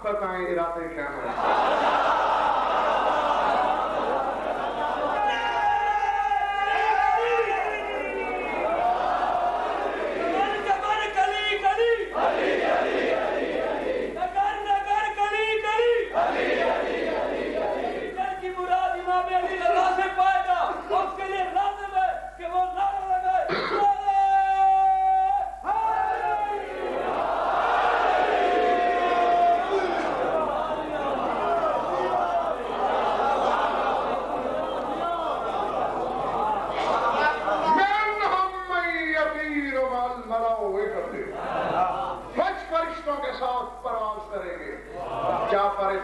بتائیں ارادے کیا ہیں؟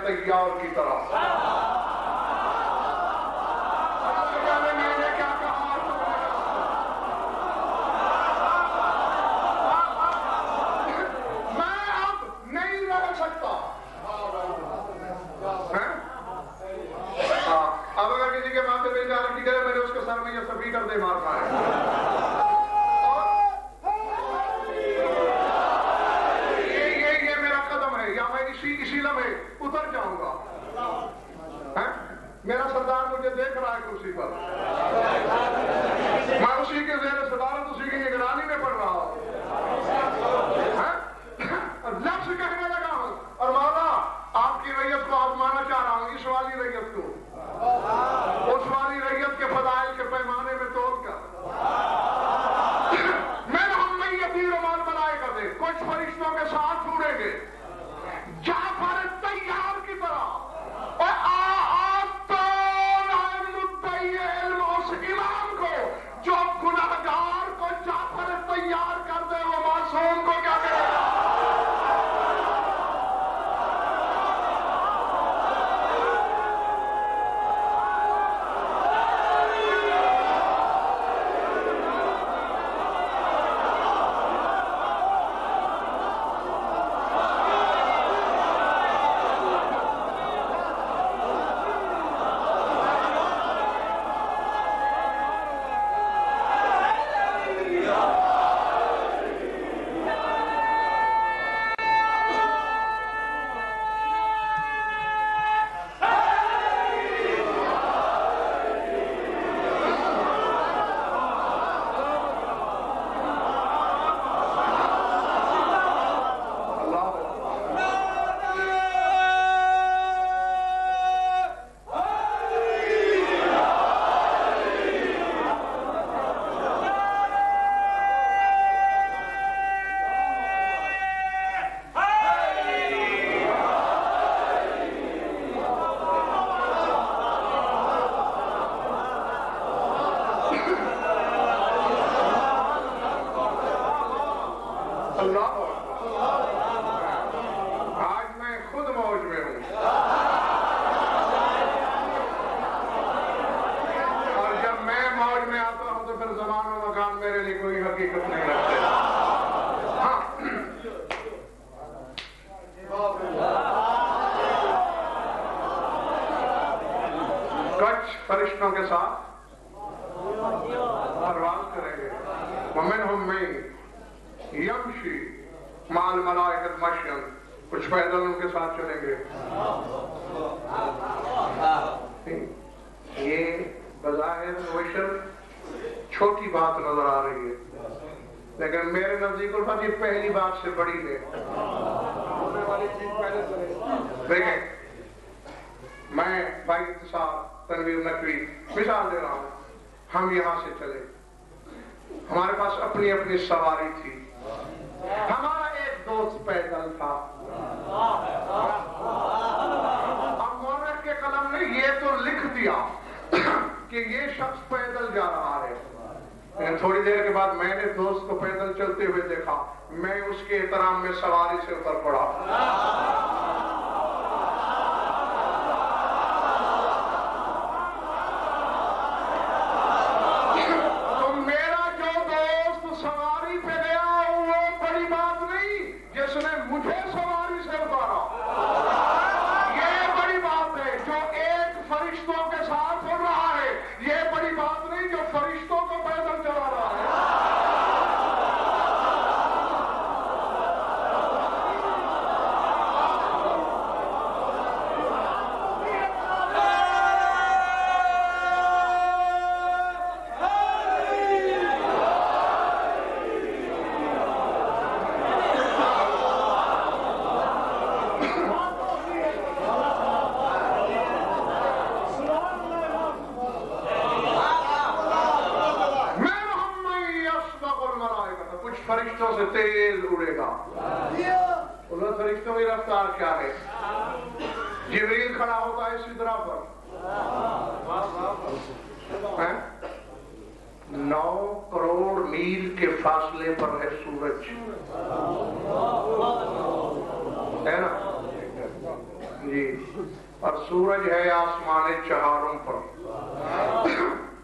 تیار کی طرح۔ میں نے کیا کہا؟ میں اب نہیں رہ سکتا۔ اب اگر کسی کے ماتھے پہ جانے کی کرے، میں نے اس کے سر میں یہ سبھی کر دے مارنا ہے۔ اسی لمحے اتر جاؤں گا۔ میرا سردار مجھے دیکھ رہا ہے کرسی پر، میں اسی کے زیر صدارت، اسی کی نگرانی میں پڑھ رہا ہوں، لفظ کہنے لگا ہوں، اور مولا آپ کی ریت کو آزمانا چاہ رہا ہوں، اس والی ریت کو، اس حقیقت نہیں رکھتے. ہاں کچھ فرشتوں کے ساتھ پرواز کریں گے. ومنہم من یمشی مع الملائکۃ مشیا، کچھ پیدل ان کے ساتھ چلیں گے. یہ بظاہر وشر چھوٹی بات نظر آ رہی ہے، لیکن میرے نزدیک الفت یہ پہلی بات سے بڑی ہے. دیکھیں میں بھائی اتصال تنویر نقوی مثال دے رہا ہوں. ہم یہاں سے چلے، ہمارے پاس اپنی اپنی سواری تھی، ہمارا ایک دوست پیدل تھا. اب مورخ کے قلم نے یہ تو لکھ دیا کہ یہ شخص پیدل جا رہا ہے، لیکن تھوڑی دیر کے بعد میں نے دوست کو پیدل چلتے ہوئے دیکھا. میں اس کے احترام میں سواری سے اتر پڑا. فرشتوں سے تیز اڑے گا. انہوں فرشتوں کی رفتار کیا ہے؟ جبریل کھڑا ہوتا ہے سدرا پر، 9 کروڑ میل کے فاصلے پر ہے سورج، ہے نا جی، اور سورج ہے آسمان چہاروں پر.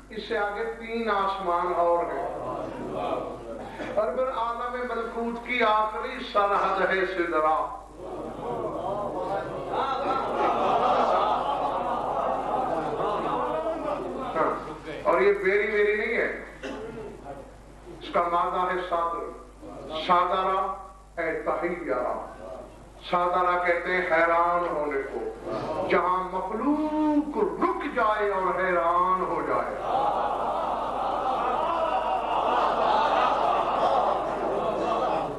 اس سے آگے 3 آسمان اور ہیں، اور پھر عالم ملکوت کی آخری سرحد ہے سدرا. اور یہ بیری میری نہیں ہے، اس کا مادہ ہے صادر. صادرہ اے تحیرہ، صادرہ کہتے ہیں حیران ہونے کو، جہاں مخلوق رک جائے اور حیران ہو جائے.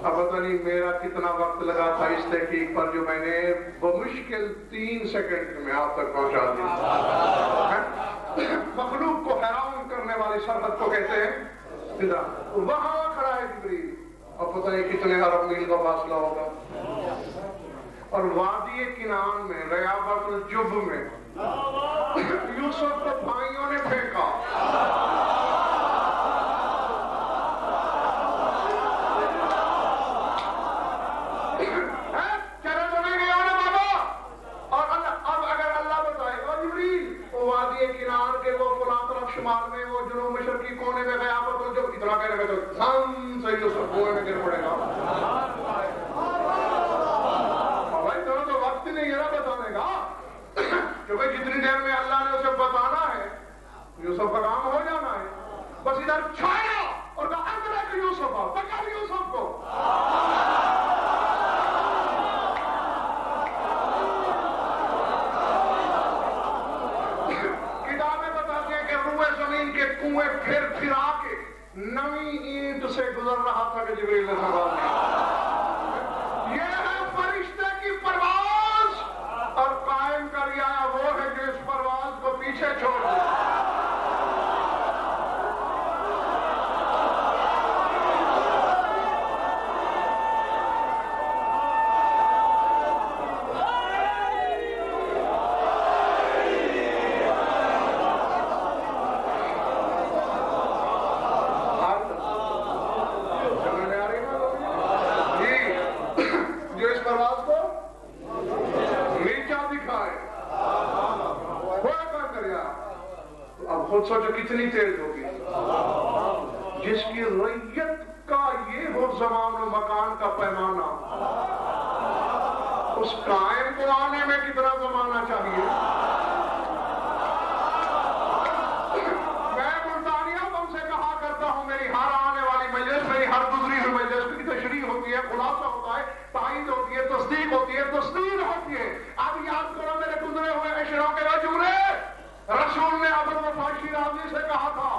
اب پتہ نہیں میرا کتنا وقت لگا تھا اس تحقیق پر جو میں نے بمشکل 3 سیکنڈ میں آپ تک پہنچا دی. مخلوق کو حیران کرنے والی سرحد کو کہتے ہیں سدرا. وہاں کھڑا ہے جبریل، اور پتہ نہیں کتنے ارب میل کا فاصلہ ہوگا. اور وادی کنعان میں ریابت الجب میں یوسف کو بھائیوں نے پھینکا. کنار کے وہ فلاں طرف شمال میں وہ جنوب مشرقی کونے میں گیا پر جب اتنا کہنے میں تو دھم سے یوسف کنویں میں گر پڑے گا. بھائی تو وقت نہیں ہے نا بتانے کا، کیونکہ جتنی دیر میں اللہ نے اسے بتانا ہے یوسف کا کام ہو جانا ہے. بس ادھر چھایا اور کہا اندر یوسف آؤ، پکڑ یوسف کو. زمین کے کنویں پھر پھرا کے نئی اینٹ سے گزر رہا تھا کہ جبریل نے سوال کیا. یہ ہے فرشتے کی پرواز، اور قائم کر آیا وہ ہے جو اس پرواز کو پیچھے چھوڑ دیا. خود سوچو کتنی تیز ہوگی. جس کی ریت کا یہ ہو زمان و مکان کا پیمانہ، اس قائم کو آنے میں کتنا زمانہ چاہیے؟ میں ملتانیہ تم سے کہا کرتا ہوں، میری ہر آنے والی مجلس، میری ہر گزری ہوئی مجلس کی تشریح ہوتی ہے، خلاصہ ہوتا ہے، تائید ہوتی ہے، تصدیق ہوتی ہے، تصدیق ہوتی ہے۔ اب یاد کرو میرے گزرے ہوئے عشروں کے رجولے، رسول نے ابوالوفا شیرازی سے کہا تھا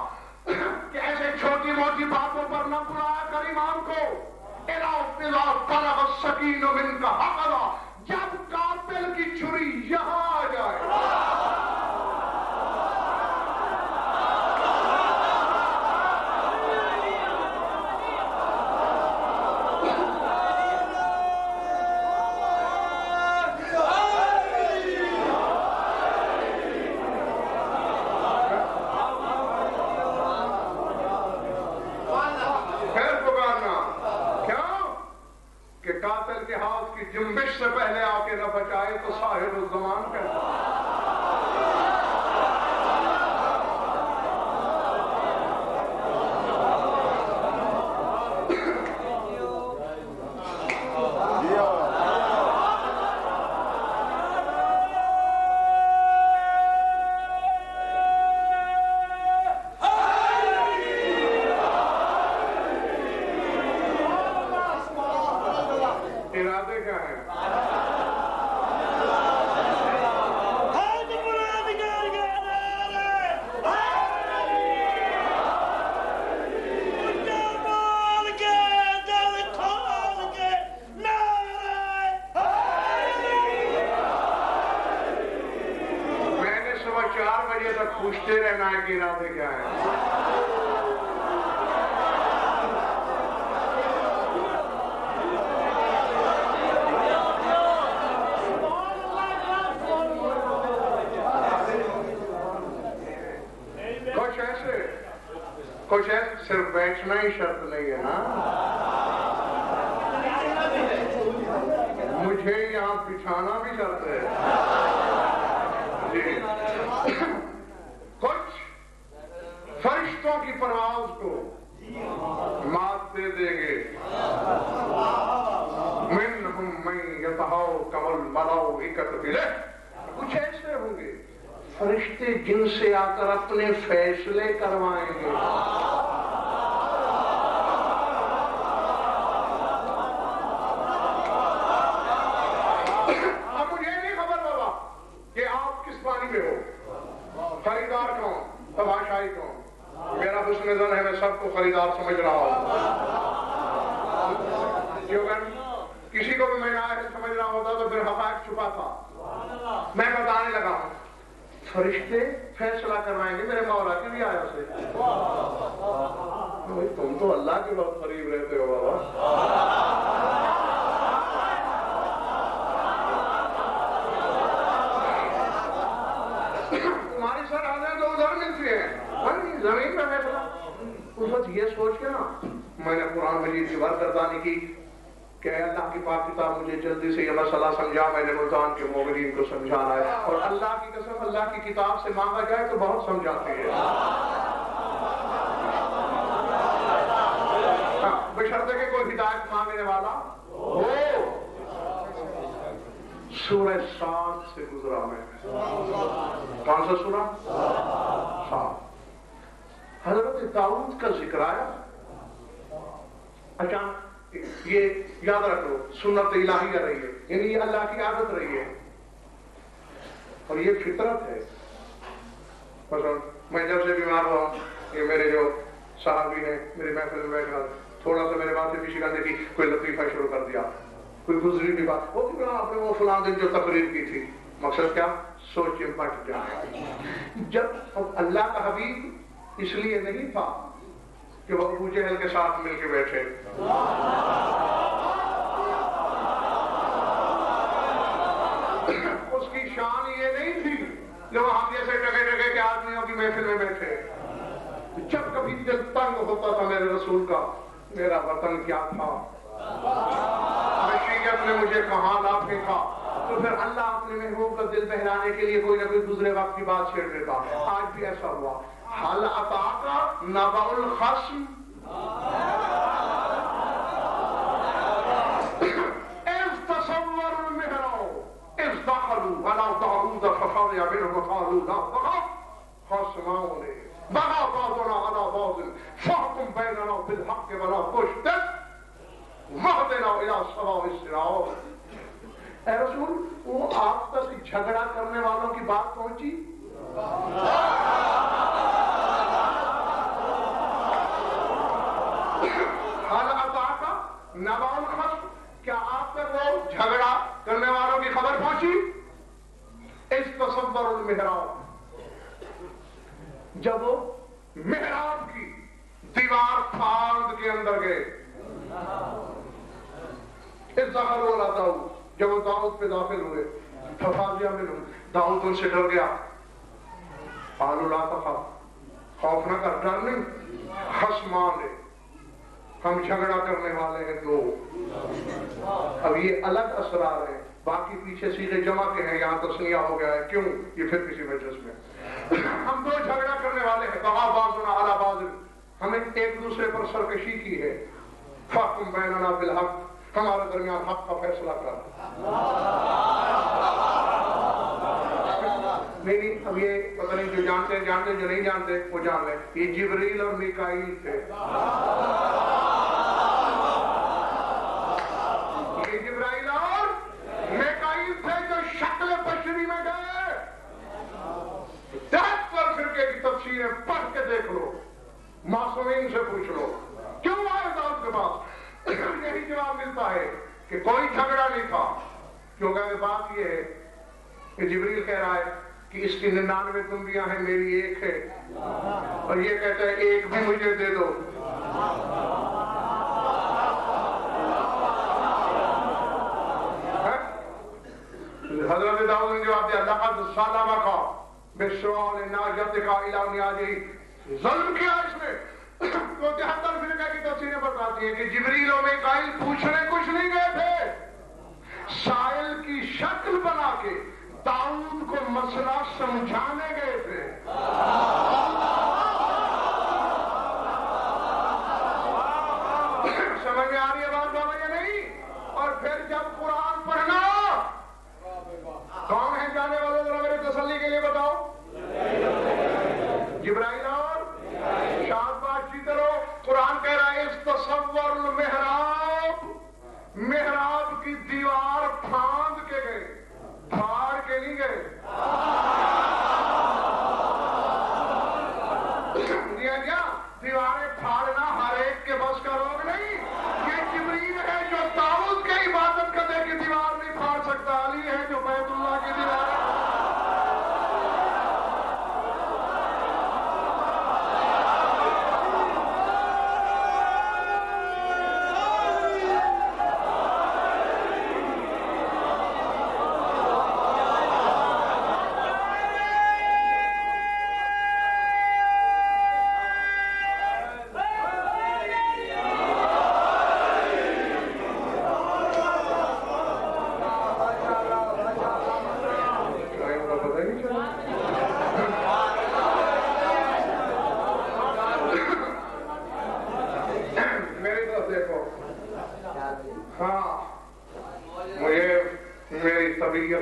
کہ ایسے چھوٹی موٹی باتوں پر نہ بلایا کر امام کو، اِذَا بَلَغَ السَّكِينُ مِنْكَ حَقَّهَا، جب قاتل کی چھری یہاں آ جائے۔ قاتل کے ہاتھ کی جنبش سے پہلے آ کے نہ بچائے تو صاحب الزمان کہتا ہے۔ ارادے کیا ہیں؟ میں نے صبح 4 بجے تک پوچھتے رہنا ہے کہ ارادے کیا ہیں۔ کچھ ایسے صرف بیٹھنا ہی شرط نہیں ہے نا، مجھے یہاں بچھانا بھی شرط ہے جی۔ کچھ فرشتوں کی پرواز کو مات دے دیں گے، منہم من یتہوکم الملائکۃ بہ، کچھ ایسے ہوں گے فرشتے جن سے آ کر اپنے فیصلے کروائیں گے۔ اب مجھے نہیں خبر بابا کہ آپ کس پانی میں ہو، خریدار کون، تماشائی کون۔ میرا حسن ظن ہے میں سب کو خریدار سمجھ رہا ہوں، کیونکہ کسی کو بھی میں جاہل سمجھ رہا ہوتا تو پھر حقائق چھپا تھا۔ میں بتانے لگا ہوں فرشتے فیصلہ کروائیں گے میرے مولا کی بھی آیا سے۔ تم تو اللہ کے بہت قریب رہتے ہو بابا۔ تمہاری سرحدیں تو ادھر ملتی ہیں، زمین میں فیصلہ۔ اس وقت یہ سوچ کے نا میں نے قرآن مجید کی ورگردانی کی کہ اللہ کی پاک کتاب مجھے جلدی سے یہ مسئلہ سمجھا، میں نے ملتان کے مومنین کو سمجھانا ہے، اور اللہ کی قسم اللہ کی کتاب سے مانگا جائے تو بہت سمجھاتی ہے، بشرطے کہ کوئی ہدایت مانگنے والا ہو۔ سورہ صاد سے گزرا میں، کون سا سورہ؟ صاد۔ حضرت داؤد کا ذکر آیا، اچانک یہ یاد رکھو سنت الہیہ رہی ہے، یعنی یہ اللہ کی عادت رہی ہے اور یہ فطرت ہے۔ میں جب سے بیمار ہوا، یہ میرے جو صحابی ہیں میری محفل میں بیٹھا، تھوڑا سا میرے بات سے پیچھے کرنے کی کوئی لطیفہ شروع کر دیا، کوئی گزری بھی بات، وہ آپ نے وہ فلاں دن جو تقریر کی تھی، مقصد کیا؟ سوچ پٹ جائے۔ جب اللہ کا حبیب اس لیے نہیں تھا کہ وہ ابو جہل کے ساتھ مل کے بیٹھے، اس کی شان یہ نہیں تھی جو ہم جیسے ٹگے ٹگے کے آدمیوں کی محفل میں بیٹھے۔ جب کبھی دل تنگ ہوتا تھا میرے رسول کا، میرا وطن کیا تھا، مشیت نے مجھے کہاں لا پھینکا، تو پھر اللہ اپنے محبوب کا دل بہلانے کے لیے کوئی نہ کوئی گزرے وقت کی بات چھیڑ دیتا۔ آج بھی ایسا ہوا، حل اتاک نبأ الخصم، الجنود فقضي منهم قالوا لا تخف خصمان بغى بعضنا على بعض فاحكم بيننا بالحق ولا تشدد واهدنا الى سواء الصراط. اے رسول وہ آپ تک جھگڑا کرنے والوں کی بات پہنچی؟ حال اتاک نبأ الخصم، کیا آپ تک وہ جھگڑا کرنے والوں کی خبر پہنچی؟ اس تصور المحراب، جب وہ محراب کی دیوار پھاند کے اندر گئے، اس داخل والا داؤد، جب وہ داؤد پہ داخل ہوئے، ففاضیہ منہم، داؤد ان سے ڈر گیا. قالوا لا تخف، خوف نہ کر، ڈر نہیں، خصمان ہے، ہم جھگڑا کرنے والے ہیں دو. اب یہ الگ اسرار ہے، باقی پیچھے سیغے جمع کے ہیں، یہاں تسنیہ ہو گیا ہے. کیوں؟ یہ پھر کسی مجلس میں ہم دو جھگڑا کرنے والے ہیں. بغا بعضنا علی بعض، ہمیں ایک دوسرے پر سرکشی کی ہے. فاحکم بیننا بالحق، ہمارے درمیان حق کا فیصلہ کر. نہیں اب یہ پتہ نہیں، جو جانتے ہیں جانتے، جو نہیں جانتے وہ جان لیں. یہ جبریل اور میکائیل تھے. یہ جبرائیل اور میکائیل تھے جو شکل بشری میں گئے. 73 فرقے کی تفسیریں پڑھ کے دیکھ لو، معصومین سے پوچھ لو کیوں آئے داؤد کے پاس. یہی جواب ملتا ہے کہ کوئی جھگڑا نہیں تھا. کیونکہ بات یہ ہے کہ جبریل کہہ رہا ہے کہ اس کی 99 تنبیاں ہیں، میری ایک ہے، اور یہ کہتا ہے ایک بھی مجھے دے دو. حضرت داؤد نے جواب دیا لقد ظلمک بسؤال ناجتک الی نیاجہ، ظلم کیا اس نے. تو 73 فرقہ کی تفسیریں بتاتی ہیں کہ جبریل و میکائیل پوچھنے کچھ نہیں گئے تھے، سائل کی شکل بنا کے داؤد کو مسئلہ سمجھانے گئے تھے. سمجھ میں آ رہی ہے بات بابا یا نہیں؟ اور پھر جب قرآن پڑھنا، کون ہے جانے والے ذرا میرے تسلی کے لیے بتاؤ؟ جبرائیل اور شاد بات جیتے رہو. قرآن کہہ رہا ہے اس تصور المحراب، محراب کی دیوار پھاند کے گئے، پھاڑ کے نہیں گئے. دیواریں پھاڑنا ہر ایک کے بس کا روگ نہیں. یہ جبریل ہے جو داؤد کے عبادت کرنے کی دیوار نہیں پھاڑ سکتا، علی ہے جو بیت اللہ کی دیوار.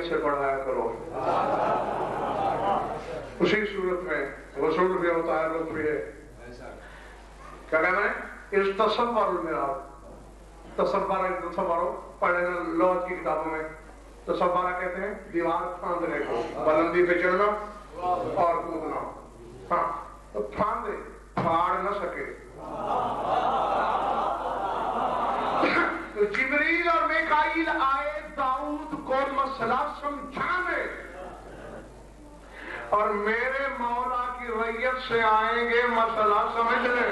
سے پڑھایا کرو. اسی صورت میں رسول بھی ہوتا ہے، لطف بھی ہے. کیا کہنا ہے؟ اس تصور المحراب، تصور پڑھنے لغت کی کتابوں میں تصورہ کہتے ہیں دیوار پھاندنے کو، بلندی پہ چڑھنا اور کودنا. ہاں تو پھاندے، پھاڑ نہ سکے. تو جبریل اور میکائیل آئے داؤد کو مسئلہ سمجھانے، اور میرے مولا کی ریت سے آئیں گے مسئلہ سمجھنے.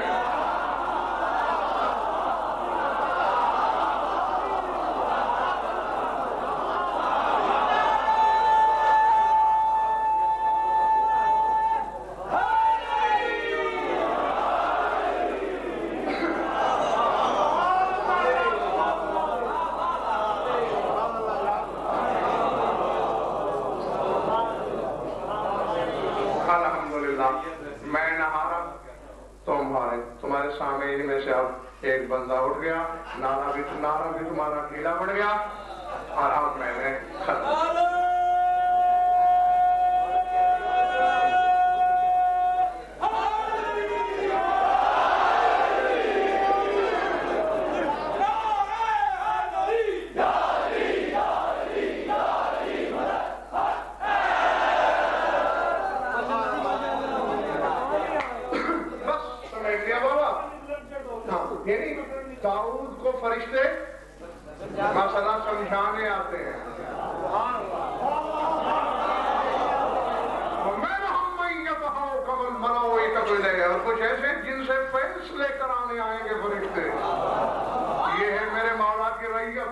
میں نہارا تمہارے سامنے میں سے اب ایک بندہ اٹھ گیا، نعرہ بھی تمہارا ڈھیلا پڑ گیا، اور اب میں نے ختم. یعنی داؤد کو فرشتے مسئلہ سمجھانے آتے ہیں. اور کچھ ایسے جن سے فیصلے کرانے آئیں گے فرشتے. یہ ہے میرے مولا کی رعیت.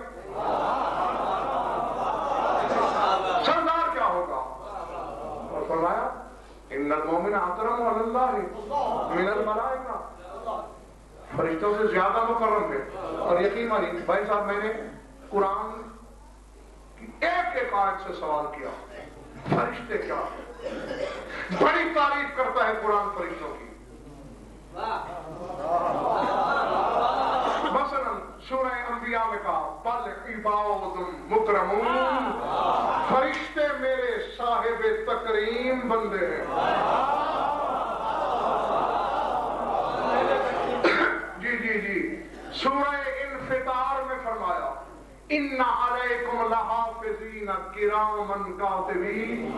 سردار کیا ہوگا؟ اور فرمایا ان المؤمن اکرم علی اللہ من الملائکہ. فرشتوں سے زیادہ مکرم ہے. اور یقین مانی بھائی صاحب میں نے قرآن کی ایک آیت سے سوال کیا فرشتے کیا بڑی تعریف کرتا ہے قرآن فرشتوں کی. مثلا سورہ انبیاء میں کہا بل عباد مکرمون. فرشتے میرے صاحب تکریم بندے ہیں. جی سورہ انفطار میں فرمایا ان علیکم لحافظین کراما کاتبین.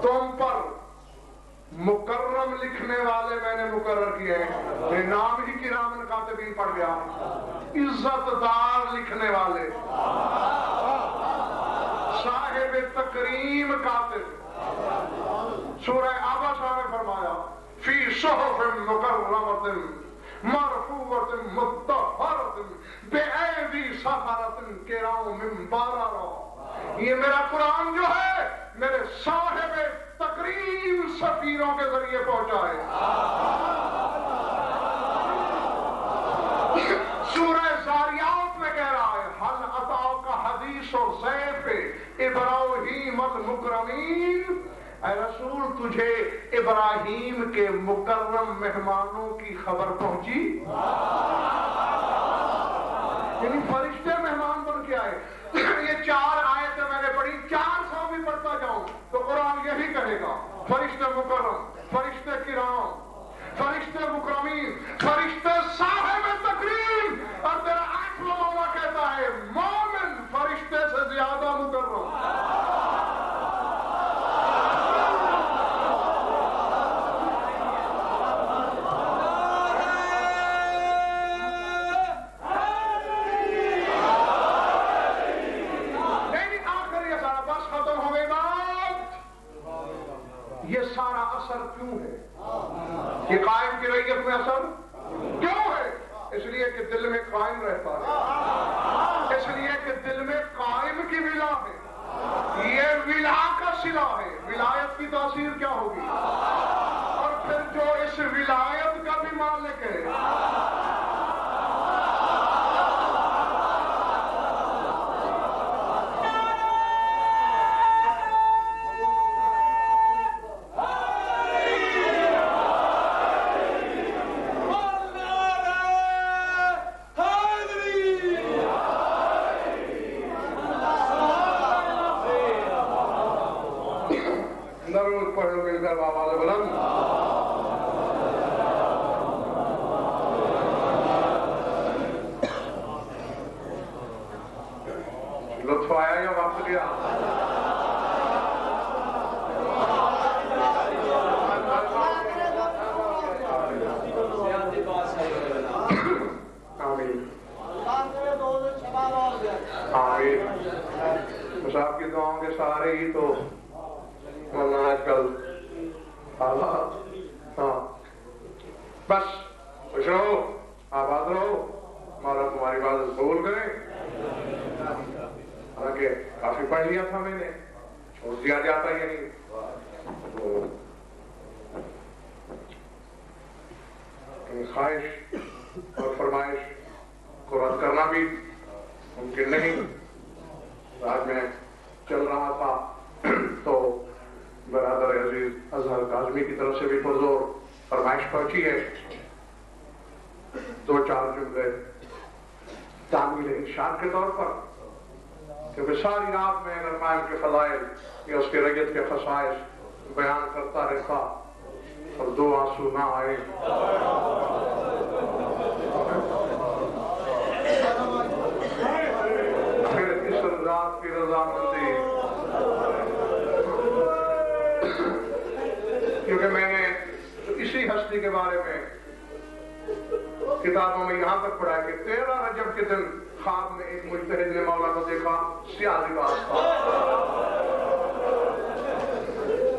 تم پر مکرم لکھنے والے میں نے مقرر کیے ہیں. یہ نام ہی کرامن کاتبین پڑھ گیا. عزت دار لکھنے والے صاحب تکریم کاتب. سورہ عبسہ میں فرمایا فی صحف مکرمۃ مرفوعۃ مطہرۃ بأیدی سفرۃ کرام بررہ. یہ میرا قرآن جو ہے میرے صاحب تکریم سفیروں کے ذریعے پہنچا ہے. سورہ زاریات میں کہہ رہا ہے حل اتاک حدیث ضیف ابراہیم المکرمین. اے رسول تجھے ابراہیم کے مکرم مہمانوں کی خبر پہنچی؟ یعنی فرشتے مہمان بن کے آئے. یہ 4 آیتیں میں نے پڑھی. 400 بھی پڑھتا جاؤں تو قرآن یہی کہے گا فرشتے مکرم، فرشتے کرام، فرشتے مکرمین، فرشتے صاحب تکریم. اور تیرا آنکھ مولا کہتا ہے مومن فرشتے سے زیادہ مکرم. یہ سارا اثر کیوں ہے؟ یہ قائم کی ریت میں اثر کیوں ہے؟ اس لیے کہ دل میں قائم رہتا ہے. اس لیے کہ دل میں قائم کی ولا ہے. یہ ولا کا صلہ ہے. ولایت کی تاثیر کیا ہوگی؟ اور پھر جو اس ولایت کا بھی مالک ہے لطف آیا یا وقت گیا؟ آمین. بس آپ کی دعاؤں کے سہارے ہی تو ورنہ آج کل حالات. ہاں بس خوش رہو، آباد رہو، مولا تمہاری بات قبول کرے. حالانکہ کافی پڑھ لیا تھا میں نے، چھوڑ دیا جاتا ہی نہیں. خواہش اور فرمائش کو رد کرنا بھی ممکن نہیں. آج میں چل رہا تھا تو برادر عزیز اظہر کاظمی کی طرف سے بھی پرزور فرمائش پہنچی ہے. 2-4 جملے تعمیل ارشاد کے طور پر، کیونکہ ساری رات میں غرمائم کے فضائل یا اس کے رگت کے خصائص بیان کرتا رہتا اور 2 آنسو نہ آئے. پھر اس رات کی رضامندی، کیونکہ میں نے اسی ہستی کے بارے میں کتابوں میں یہاں تک پڑھا کہ 13 رجب کے دن خواب میں ایک مجتہد نے مولا کو دیکھا، سیاہ لباس تھا۔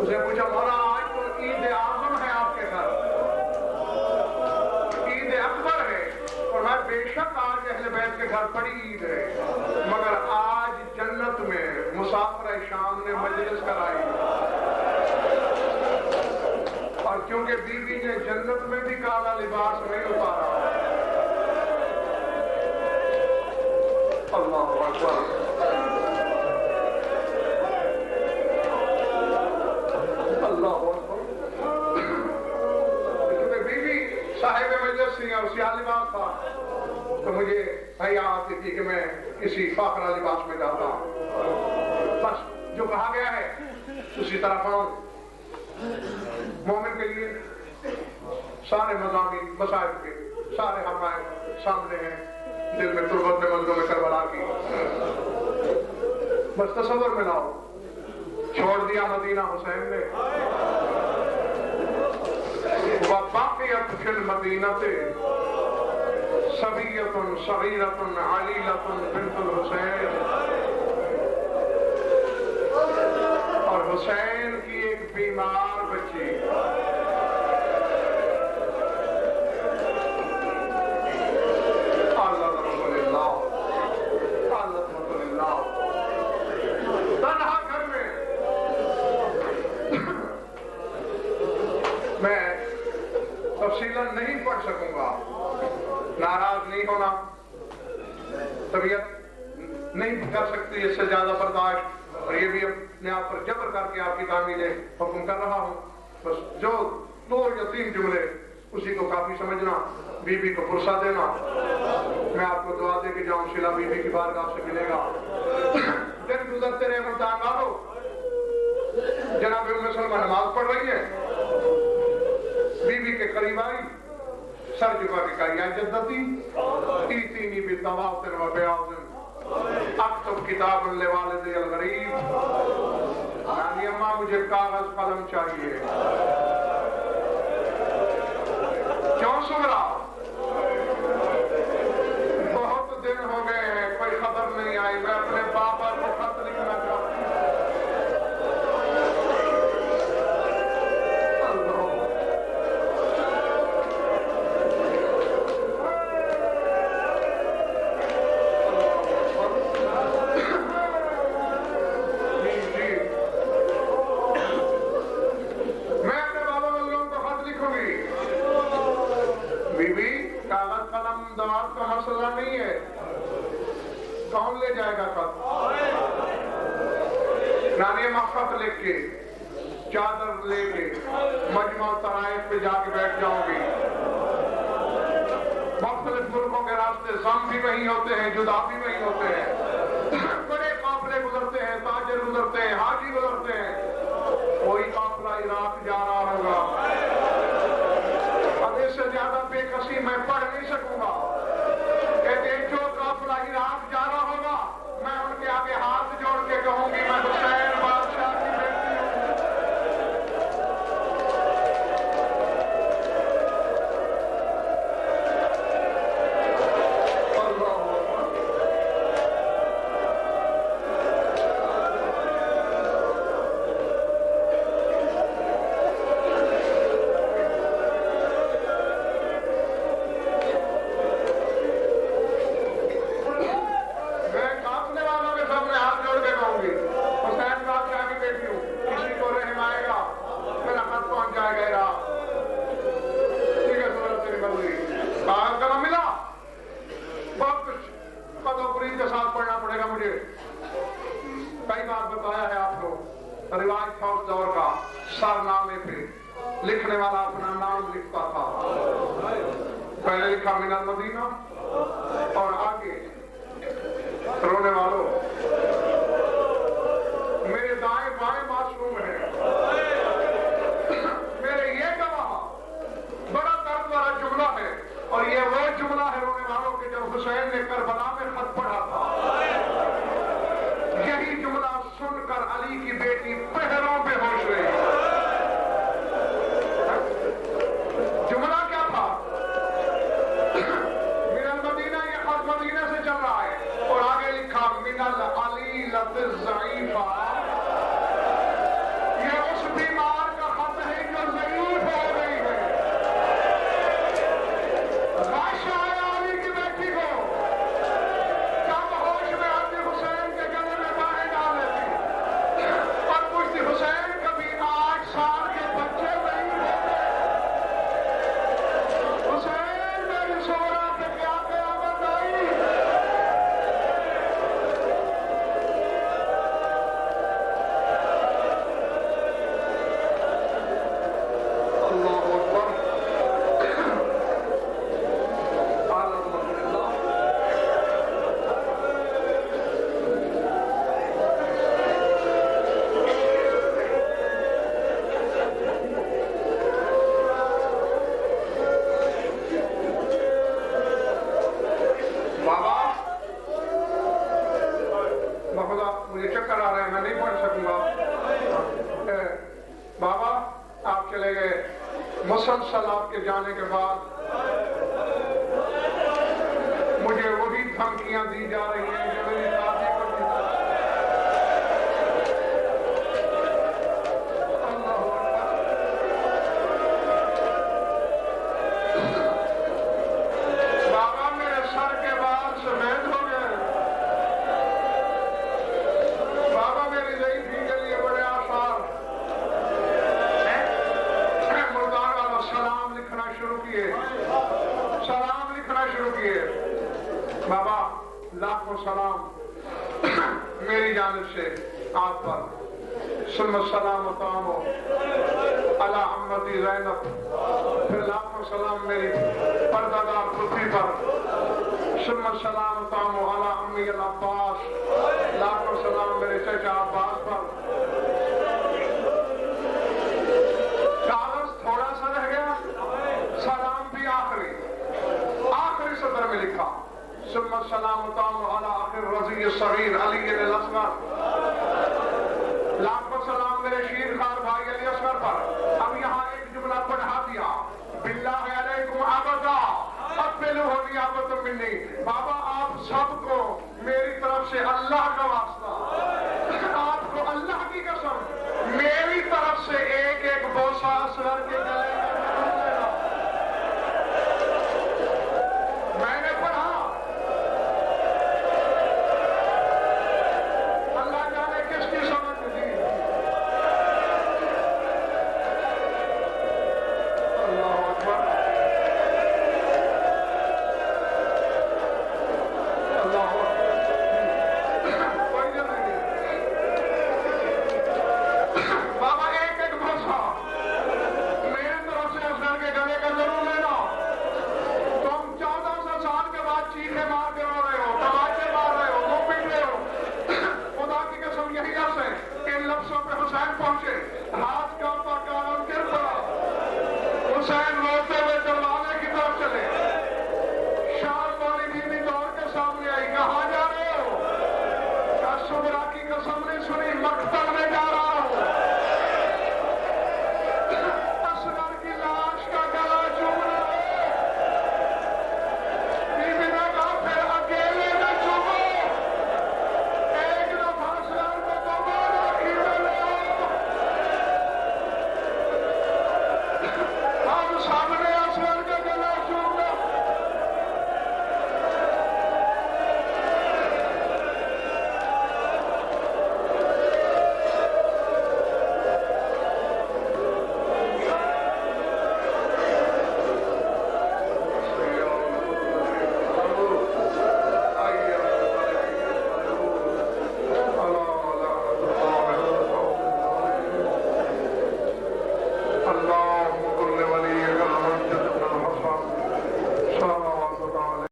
اسے پوچھا مولا آج تو عید اعظم ہے آپ کے گھر، عید اکبر ہے، اور میں بے شک آج اہل بیت کے گھر بڑی عید ہے، مگر آج جنت میں مسافر شام نے مجلس کرائی، اور کیونکہ بی بی نے جنت میں بھی کالا لباس نہیں اتارا۔ اللہ اکبر، اللہ اکبر۔ کیونکہ بی بی صاحب مجلس تھی اور سیاہ لباس تھا، تو مجھے حیا آتی تھی کہ میں کسی فاخرہ لباس میں جاتا ہوں۔ بس جو کہا گیا ہے اسی طرح پڑھوں۔ مومن کے لیے سارے مضامین مصائب کے سارے حقائق سامنے ہیں، دل میں تربت میں منظر میں کربلا کی، بس تصور میں لاؤ۔ چھوڑ دیا مدینہ حسین نے، وَبَقِيَتْ فِي الْمَدِينَةِ صَبِيَّةٌ صَغِيرَةٌ عَلِيلَةٌ بِنْتُ الْحُسَيْنِ، اور حسین کی ایک بیمار بچی، تنہا گھر میں۔ میں تفصیلاً نہیں پڑھ سکوں گا، ناراض نہیں ہونا، طبیعت نہیں کر سکتی اس سے زیادہ برداشت، اور یہ بھی اپنے آپ پر جبر کر کے آپ کی تعمیل حکم کر رہا ہوں۔ بس جو 2 یا 3 جملے اسی کو کافی سمجھنا، بی بی کو فرصت دینا۔ میں آپ کو دعا دے کے جاؤں، شیلا بی بی کی بارگاہ سے ملے گا۔ دن گزرتے رہے ملتان والو، جناب ام سلمہ نماز پڑھ رہی ہے، بی بی کے قریب آئی، سر جھکا کے کہا یا جدتی ایتینی بالطواطن و بیاضن اکتب کتاب لوالد الغریب، یعنی اماں مجھے کاغذ قلم چاہیے۔ کیوں سمرا؟ بہت دن ہو گئے ہیں، کوئی خبر نہیں آئی، میں اپنے بابا کو خط لکھنا چاہتی ہوں۔ کون لے جائے گا خط؟ نانی ماں خط لکھ کے، چادر لے کے مجمع طرائف پہ جا کے بیٹھ جاؤں گی۔ مختلف ملکوں کے راستے ضم بھی وہی ہوتے ہیں، جدا بھی وہی ہوتے ہیں، بڑے قافلے گزرتے ہیں، تاجر گزرتے ہیں، حاجی گزرتے ہیں، کوئی قافلہ عراق جا رہا ہوگا۔ اب اس سے زیادہ بے کسی میں پڑھ نہیں سکوں گا۔ کہتے ہیں جو قافلہ عراق جا رہا ہوگا، میں ان کے آگے ہاتھ جوڑ کے کہوں گی میں حسین بادشاہ کی بیٹی ہوں۔ لکھنے والا اپنا نام لکھتا تھا، پہلے لکھا من المدینہ اور آگے رونے والوں میرے دائیں بائیں معصوم ہیں، میرے یہ گواہ بڑا درد والا جملہ ہے، اور یہ وہ جملہ ہے رونے والوں کے جب حسین نے کربلا میں خط پڑھا تھا، یہی جملہ سن کر علی کی بیٹی پہروں پہ ہوش رہی۔ جملہ کیا تھا؟ مسلسل آپ کے جانے کے بعد مجھے وہی دھمکیاں دی جا رہی ہیں جو میری دادی کو دی جا رہی ہیں۔ اللہ اکبر۔ بابا میرے سر کے بال سفید ہو گئے، بابا میری ضعیفی کے لیے بڑے آثار، مردار والا سلام لکھنا شروع کیے، سلام لکھنا شروع کیے۔ بابا لاکھوں سلام میری جانب سے آپ پر، ثم السلام تام علی امتی زینب، پھر لاکھوں سلام میری پردہ پتری پر، ثم السلام تام علی امی العباس، لاکھوں سلام میرے چچا عباس پر۔ کاغذ تھوڑا سا رہ گیا، سلام بھی آخری سطر میں لکھا، ثم السلام تام علی اخی الرضی الصغیر علی الاصغر،